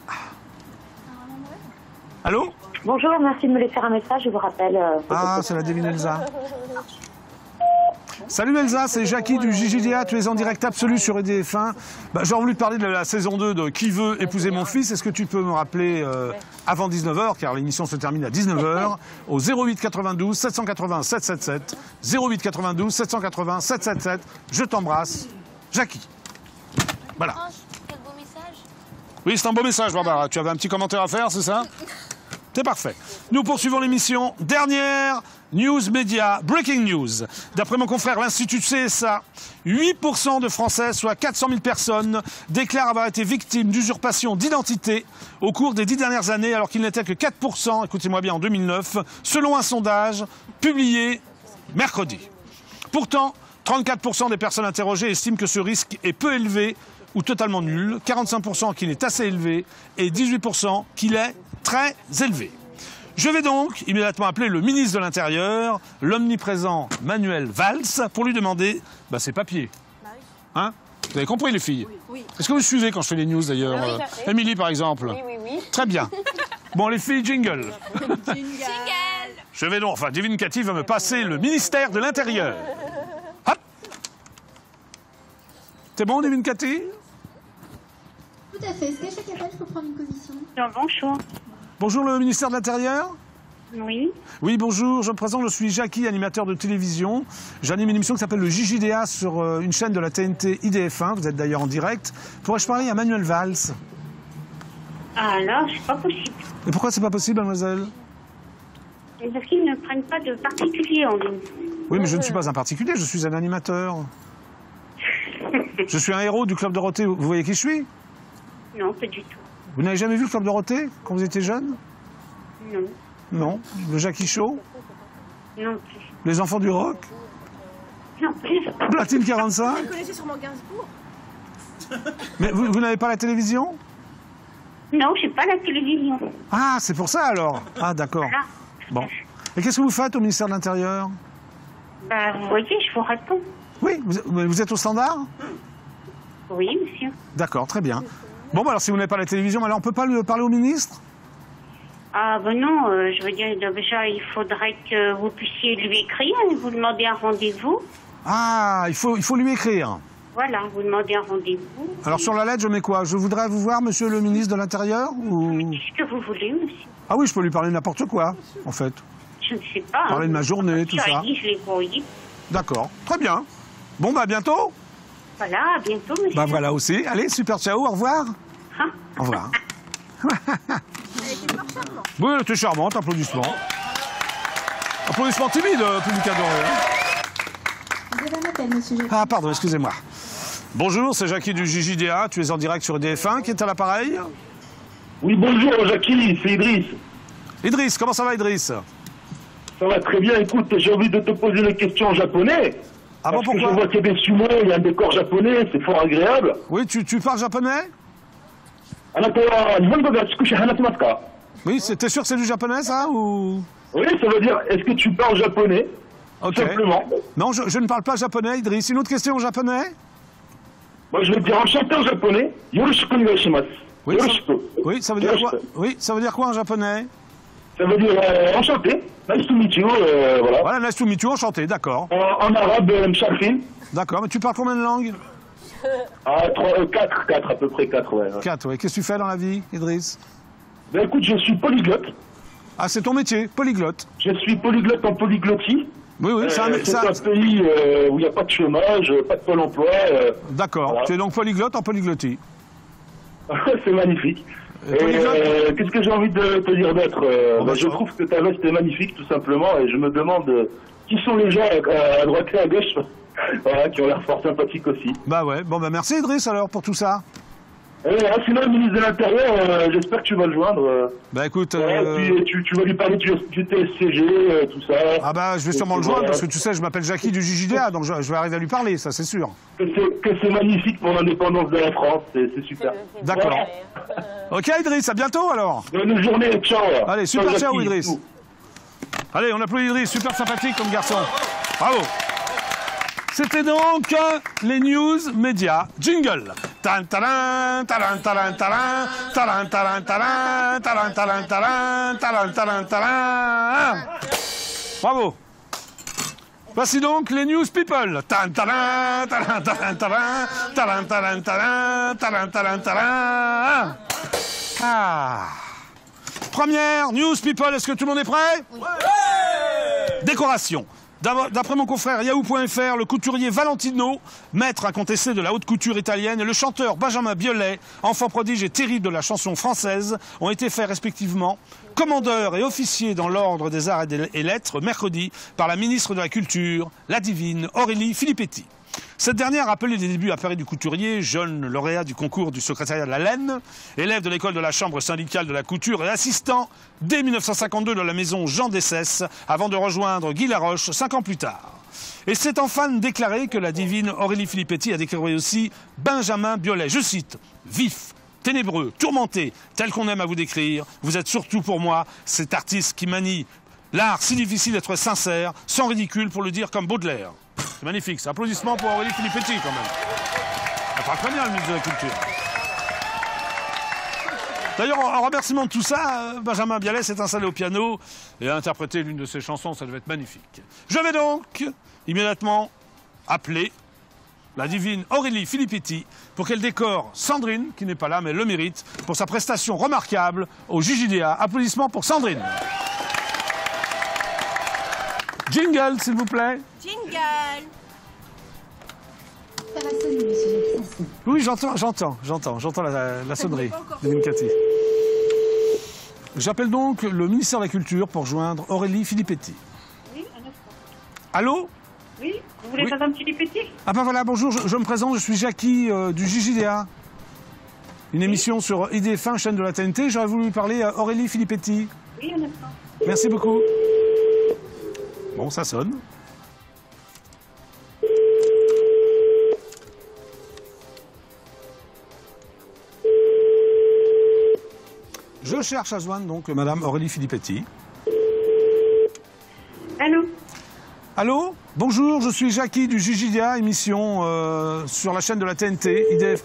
Allô? Bonjour, merci de me laisser un message, je vous rappelle. Ah, c'est la divine Elsa. Salut Elsa, c'est Jackie du JJDA, tu es en direct absolu sur IDF1. J'aurais voulu te parler de la saison 2 de Qui veut épouser mon fils. Est-ce que tu peux me rappeler avant 19h, car l'émission se termine à 19h, au 08 92 780 777, 08 92 780 777. Je t'embrasse, Jackie. Voilà. Quel beau message. Oui, c'est un beau message, Barbara. Tu avais un petit commentaire à faire, c'est ça? C'est parfait. Nous poursuivons l'émission. Dernière news média, breaking news. D'après mon confrère, l'Institut CSA, 8% de Français, soit 400 000 personnes, déclarent avoir été victimes d'usurpation d'identité au cours des 10 dernières années, alors qu'il n'était que 4%, écoutez-moi bien, en 2009, selon un sondage publié mercredi. Pourtant, 34% des personnes interrogées estiment que ce risque est peu élevé ou totalement nul, 45% qu'il est assez élevé et 18% qu'il est très élevé. Je vais donc immédiatement appeler le ministre de l'Intérieur, l'omniprésent Manuel Valls, pour lui demander ses papiers. Hein? Vous avez compris, les filles? Oui. Est-ce que vous suivez quand je fais les news, d'ailleurs? Émilie, par exemple? Oui. Très bien. Bon, les filles, jingle. Jingle. Je vais donc, Divine Cathy va me passer le ministère de l'Intérieur. Hop! C'est bon, Divine Cathy? Tout à fait. Est-ce que chaque appel peut prendre une position? Bonjour. Bonjour, le ministère de l'Intérieur? Oui. Oui, bonjour, je me présente, je suis Jackie, animateur de télévision. J'anime une émission qui s'appelle le JJDA sur une chaîne de la TNT IDF1, vous êtes d'ailleurs en direct. Pourrais-je parler à Manuel Valls? Alors, c'est pas possible. Et pourquoi c'est pas possible, mademoiselle? Parce qu'ils ne prennent pas de particulier en ligne. Oui, mais je ne suis pas un particulier, je suis un animateur. Je suis un héros du Club Dorothée, vous voyez qui je suis? Non, pas du tout. Vous n'avez jamais vu le Club Dorothée quand vous étiez jeune? Non. Non. Le Jackie Show? Non plus. Les Enfants du Rock? Non plus. Platine 45? Vous connaissez sûrement Gainsbourg? Mais vous n'avez pas la télévision? Non, j'ai pas la télévision. Ah, c'est pour ça alors? Ah, d'accord. Voilà. Bon. Et qu'est-ce que vous faites au ministère de l'Intérieur? Vous voyez, je vous réponds. Oui, vous êtes au standard? Oui, monsieur. D'accord, très bien. Bon, alors si vous n'avez pas la télévision, alors on ne peut pas lui parler au ministre? Ah, non, je veux dire, déjà, il faudrait que vous puissiez lui écrire et vous demander un rendez-vous. Ah, il faut lui écrire. Voilà, vous demandez un rendez-vous. Alors sur la lettre, je mets quoi? Je voudrais vous voir, monsieur le ministre de l'Intérieur ou... Ce que vous voulez, monsieur. Ah oui, je peux lui parler de n'importe quoi, en fait. Je ne sais pas. Parler de ma journée, tout ça. Je l'ai voyé. D'accord, très bien. Bon, à bientôt. Voilà, à bientôt, monsieur. Voilà aussi. Allez, super, ciao, au revoir. Hein? Au revoir. Elle était fort charmante. Oui, elle était charmante, applaudissements. Applaudissements timides, public adoré. Vous avez un appel, monsieur Jackie. Ah, pardon, excusez-moi. Bonjour, c'est Jackie du JJDA, tu es en direct sur IDF1, qui est à l'appareil? Oui, bonjour Jackie, c'est Idriss. Idriss, comment ça va Idriss? Ça va très bien, écoute, j'ai envie de te poser une question en japonais. Ah bon, pourquoi? Je vois qu'il y a des sumo, il y a un décor japonais, c'est fort agréable. Oui, tu parles japonais? Oui, t'es sûr que c'est du japonais, ça, ou... Oui, ça veut dire, est-ce que tu parles japonais? Ok. Simplement. Non, je ne parle pas japonais, Idriss. Une autre question en japonais? Moi, je vais te dire enchanté en japonais. Yoroshiku onegaishimasu. Oui, ça veut dire quoi? Oui, ça veut dire quoi en japonais? Ça veut dire enchanté. Nice to meet you, voilà. Voilà, nice to meet you, enchanté, d'accord. En arabe, msharfin. D'accord, mais tu parles combien de langues? Ah, 4 à peu près, 4, ouais. 4, oui. Qu'est-ce que tu fais dans la vie, Idriss? Ben écoute, je suis polyglotte. Ah, c'est ton métier, polyglotte. Je suis polyglotte en polyglottie. Oui, oui, c'est un pays où il n'y a pas de chômage, pas de pôle emploi. D'accord, voilà. Tu es donc polyglotte en polyglottie. C'est magnifique. Et qu'est-ce que j'ai envie de te dire d'autre? Je trouve que ta veste est magnifique, tout simplement, et je me demande qui sont les gens à droite et à gauche voilà, qui ont l'air fort sympathiques aussi. Bah ouais, bon bah merci Idriss alors pour tout ça. Sinon, le ministre de l'Intérieur, j'espère que tu vas le joindre. Bah écoute... Puis, tu vas lui parler du TSCG, tout ça. Ah bah je vais sûrement le joindre, parce que tu sais, je m'appelle Jackie du JJDA, donc je vais arriver à lui parler, ça c'est sûr. Que c'est magnifique pour l'indépendance de la France, c'est super. D'accord. Ok Idriss, à bientôt alors. Bonne journée, ciao. Allez, super ciao Idriss. Allez, on applaudit Idriss, super sympathique comme garçon. Bravo. C'était donc les news médias. Jingle. Bravo. Voici donc les news people. Première news people, est-ce que tout le monde est prêt? Ouais. Décoration. D'après mon confrère Yahoo.fr, le couturier Valentino, maître incontesté de la haute couture italienne, et le chanteur Benjamin Biolay, enfant prodige et terrible de la chanson française, ont été faits respectivement commandeurs et officiers dans l'ordre des arts et lettres mercredi par la ministre de la Culture, la divine Aurélie Filippetti. Cette dernière a rappelé les débuts à Paris du couturier, jeune lauréat du concours du secrétariat de la laine, élève de l'école de la chambre syndicale de la couture et assistant dès 1952 de la maison Jean Dessès, avant de rejoindre Guy Laroche 5 ans plus tard. Et c'est en fan déclaré que la divine Aurélie Filippetti a déclaré aussi Benjamin Biolay, je cite, « Vif, ténébreux, tourmenté, tel qu'on aime à vous décrire, vous êtes surtout pour moi cet artiste qui manie l'art si difficile d'être sincère, sans ridicule pour le dire comme Baudelaire. » C'est magnifique, c'est applaudissements pour Aurélie Filippetti quand même. Elle parle très bien, le ministre de la Culture. D'ailleurs, en remerciement de tout ça, Benjamin Biolay s'est installé au piano et a interprété l'une de ses chansons, ça devait être magnifique. Je vais donc immédiatement appeler la divine Aurélie Filippetti pour qu'elle décore Sandrine, qui n'est pas là mais le mérite, pour sa prestation remarquable au JJDA. Applaudissements pour Sandrine. Jingle, s'il vous plaît. Jingle. Ça va sonner, monsieur Jackie. Oui, j'entends la sonnerie de Ninkati. J'appelle donc le ministère de la Culture pour joindre Aurélie Filippetti. Oui, un instant. Allô? Oui, vous voulez faire un petit Filippetti? Ah ben voilà, bonjour, je me présente, je suis Jackie du JJDA. Une émission sur IDF1, chaîne de la TNT. J'aurais voulu parler à Aurélie Filippetti. Oui, un instant. Merci beaucoup. Bon, ça sonne. Je cherche à joindre donc Madame Aurélie Filippetti. Allô? Allô? Bonjour, je suis Jackie du JJDA, émission sur la chaîne de la TNT, IDF.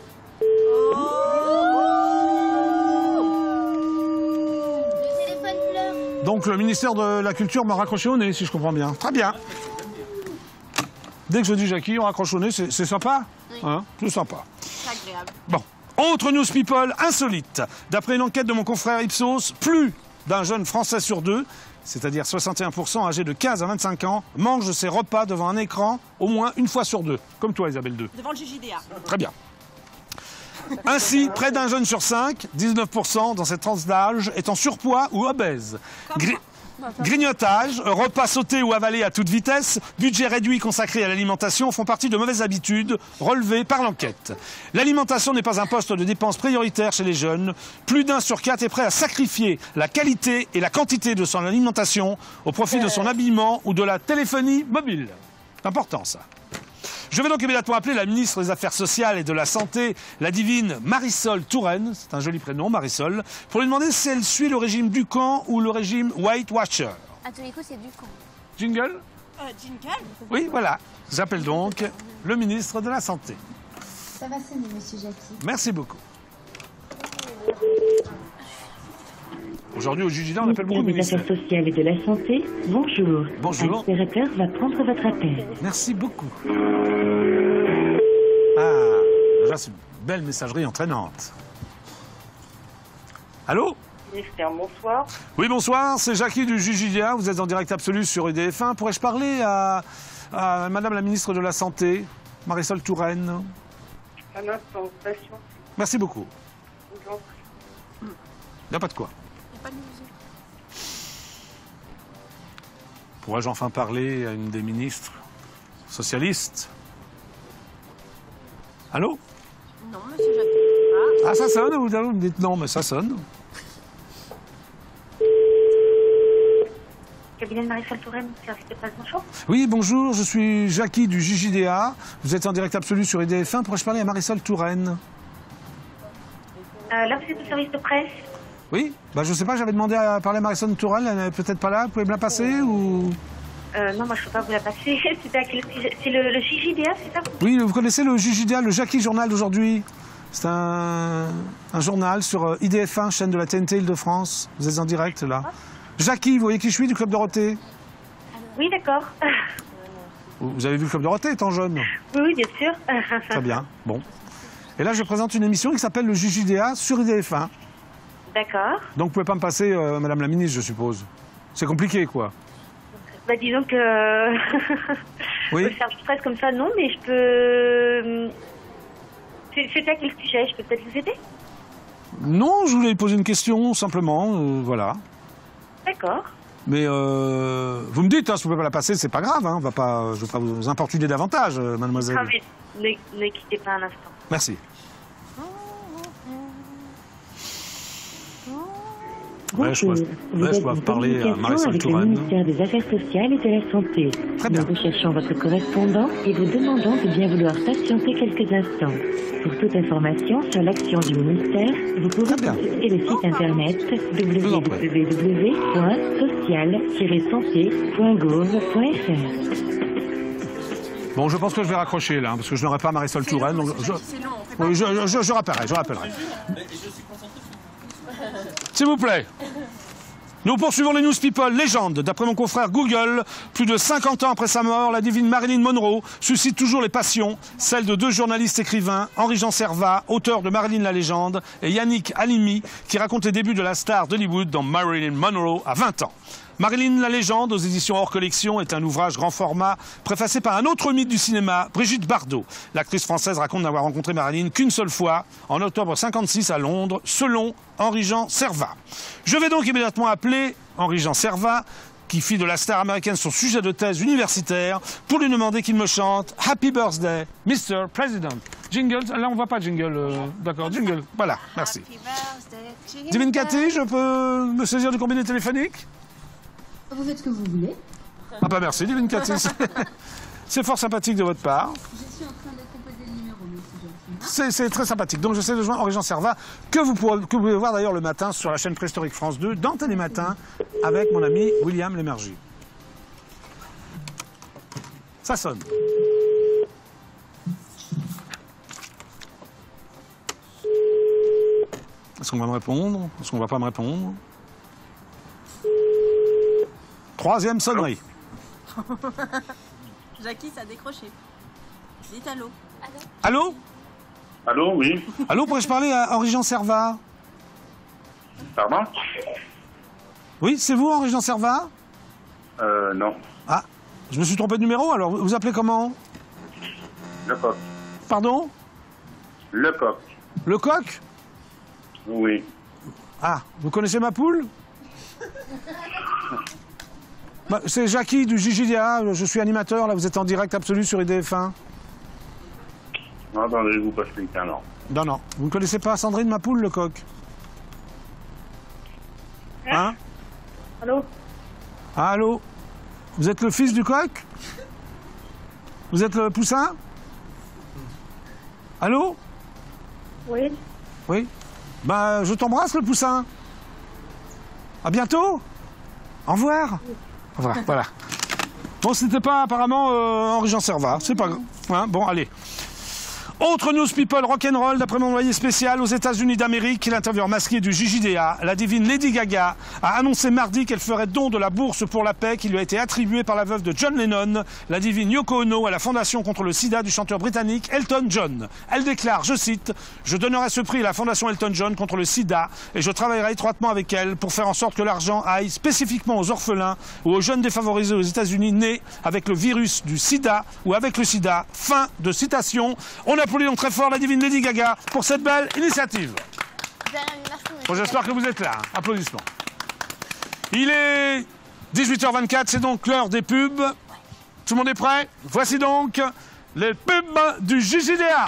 Donc le ministère de la Culture m'a raccroché au nez, si je comprends bien. Très bien. Dès que je dis Jackie, on raccroche au nez, c'est sympa? Oui. Hein? C'est sympa. C'est agréable. Bon. Autre news people insolite. D'après une enquête de mon confrère Ipsos, plus d'un jeune Français sur deux, c'est-à-dire 61% âgés de 15 à 25 ans, mange ses repas devant un écran au moins une fois sur deux. Comme toi, Isabelle 2. Devant le JJDA. Très bien. Ainsi, près d'un jeune sur 5, 19% dans cette tranche d'âge, est en surpoids ou obèse. Grignotage, repas sautés ou avalés à toute vitesse, budget réduit consacré à l'alimentation font partie de mauvaises habitudes relevées par l'enquête. L'alimentation n'est pas un poste de dépense prioritaire chez les jeunes. Plus d'un sur 4 est prêt à sacrifier la qualité et la quantité de son alimentation au profit de son habillement ou de la téléphonie mobile. C'est important ça. Je vais donc immédiatement appeler la ministre des Affaires sociales et de la Santé, la divine Marisol Touraine, c'est un joli prénom, Marisol, pour lui demander si elle suit le régime Ducan ou le régime Weight Watcher. À tous les coups, c'est Ducan. Jingle? Jingle? Oui, voilà. J'appelle donc le ministre de la Santé. Ça va sonner, monsieur Jackie. Merci beaucoup. Aujourd'hui, au JJDA, on appelle beaucoup de ministères. Affaires sociales et de la santé, bonjour. Bonjour. Un opérateur va prendre votre appel. Merci beaucoup. Ah, déjà, c'est une belle messagerie entraînante. Allô? Ministère, bonsoir. Oui, bonsoir, c'est Jackie du JJDA. Vous êtes en direct absolu sur IDF1. Pourrais-je parler à Madame la ministre de la Santé, Marisol Touraine? Un instant, patient. Merci beaucoup. Je vous en prie. Il n'y a pas de quoi. Pourrais-je enfin parler à une des ministres socialistes? Allô? Non, monsieur Jackie. Ah, ça sonne, vous me dites non, mais ça sonne. Cabinet de Marisol Touraine, service de presse, bonjour. Oui, bonjour, je suis Jackie du JJDA. Vous êtes en direct absolu sur IDF1. Pourrais-je parler à Marisol Touraine? Là, vous êtes au service de presse? Oui, bah, je sais pas, j'avais demandé à parler à Marisol Touraine, elle n'est peut-être pas là, vous pouvez me la passer ou... Non, moi je ne peux pas vous la passer. C'est le JJDA, c'est ça? Oui, vous connaissez le JJDA, le Jackie Journal d'aujourd'hui. C'est un journal sur IDF1, chaîne de la TNT Île-de-France. Vous êtes en direct là. Jackie, vous voyez qui je suis du Club Dorothée? Oui, d'accord. Vous avez vu le Club Dorothée étant jeune? Oui, bien sûr. Très bien, bon. Et là, je présente une émission qui s'appelle le JJDA sur IDF1. D'accord. Donc, vous pouvez pas me passer, Madame la Ministre, je suppose. C'est compliqué, quoi. Bah, disons que... Oui. Faire du stress comme ça, non, mais je peux... C'est à quel sujet? Je peux peut-être vous aider? Non, je voulais poser une question, simplement, voilà. D'accord. Mais vous me dites, hein, si vous ne pouvez pas la passer, c'est pas grave, hein, je ne vais pas vous importuner davantage, mademoiselle. Ah, mais ne quittez pas un instant. Merci. Bonjour, vous êtes en communication avec le ministère des Affaires sociales et de la Santé. Nous recherchons votre correspondant et vous demandons de bien vouloir patienter quelques instants. Pour toute information sur l'action du ministère, vous pouvez consulter le site internet www.social-santé.gouv.fr. Bon, je pense que je vais raccrocher là, parce que je n'aurai pas Marisol Touraine. Donc je rappellerai, je rappellerai. S'il vous plaît. Nous poursuivons les News People. Légende. D'après mon confrère Google, plus de 50 ans après sa mort, la divine Marilyn Monroe suscite toujours les passions, celles de deux journalistes écrivains, Henri-Jean Servat, auteur de Marilyn la légende, et Yannick Halimi, qui raconte les débuts de la star d'Hollywood dans Marilyn Monroe à 20 ans. Marilyn la légende, aux éditions hors collection, est un ouvrage grand format préfacé par un autre mythe du cinéma, Brigitte Bardot. L'actrice française raconte n'avoir rencontré Marilyn qu'une seule fois, en octobre 56 à Londres, selon Henri-Jean Servat. Je vais donc immédiatement appeler Henri-Jean Servat, qui fit de la star américaine son sujet de thèse universitaire, pour lui demander qu'il me chante « Happy Birthday, Mr. President ». Jingle, là on ne voit pas jingle, d'accord, jingle, voilà, merci. Divine Cathy, je peux me saisir du combiné téléphonique ? Vous faites ce que vous voulez. Ah bah merci, Divine Cathy. C'est fort sympathique de votre part. Je suis en train de composer le numéro, monsieur. C'est très sympathique. Donc j'essaie de joindre Henri-Jean Servat, que vous pouvez voir d'ailleurs le matin sur la chaîne préhistorique France 2, dans Télématin, avec mon ami William Lémergie. Ça sonne. Est-ce qu'on va me répondre? Est-ce qu'on va pas me répondre? Troisième sonnerie. Jackie, ça a décroché. Dites allô. Allô? Allô, oui. Allô, pourrais-je parler à Henri-Jean Servat? Pardon? Oui, c'est vous, Henri-Jean Servat? Non. Ah, je me suis trompé de numéro, alors vous appelez comment? Lecoq. Pardon? Lecoq. Lecoq? Oui. Ah, vous connaissez ma poule? Bah, c'est Jackie du JJDA, je suis animateur, là vous êtes en direct absolu sur IDF1. Non, attendez, je vous passe quelqu'un, non. Non, non. Vous ne connaissez pas Sandrine ma poule, Lecoq? Hein? Allô? Ah, allô? Vous êtes le fils du coq? Vous êtes le poussin? Allô? Oui. Oui? Ben, je t'embrasse, le poussin. À bientôt. Au revoir. Au revoir, voilà. Bon, c'était pas apparemment Henri-Jean Servat. C'est pas grave. Hein, bon, allez. Autre news people rock'n'roll, d'après mon envoyé spécial aux États-Unis d'Amérique, l'intervieweur masqué du JJDA, la divine Lady Gaga, a annoncé mardi qu'elle ferait don de la bourse pour la paix qui lui a été attribuée par la veuve de John Lennon, la divine Yoko Ono, à la fondation contre le sida du chanteur britannique Elton John. Elle déclare, je cite, « Je donnerai ce prix à la fondation Elton John contre le sida et je travaillerai étroitement avec elle pour faire en sorte que l'argent aille spécifiquement aux orphelins ou aux jeunes défavorisés aux États-Unis nés avec le virus du sida ou avec le sida. » Fin de citation. On applaudit donc très fort la divine Lady Gaga pour cette belle initiative. Bon, j'espère que vous êtes là. Applaudissements. Il est 18h24, c'est donc l'heure des pubs. Tout le monde est prêt? Voici donc les pubs du JJDA.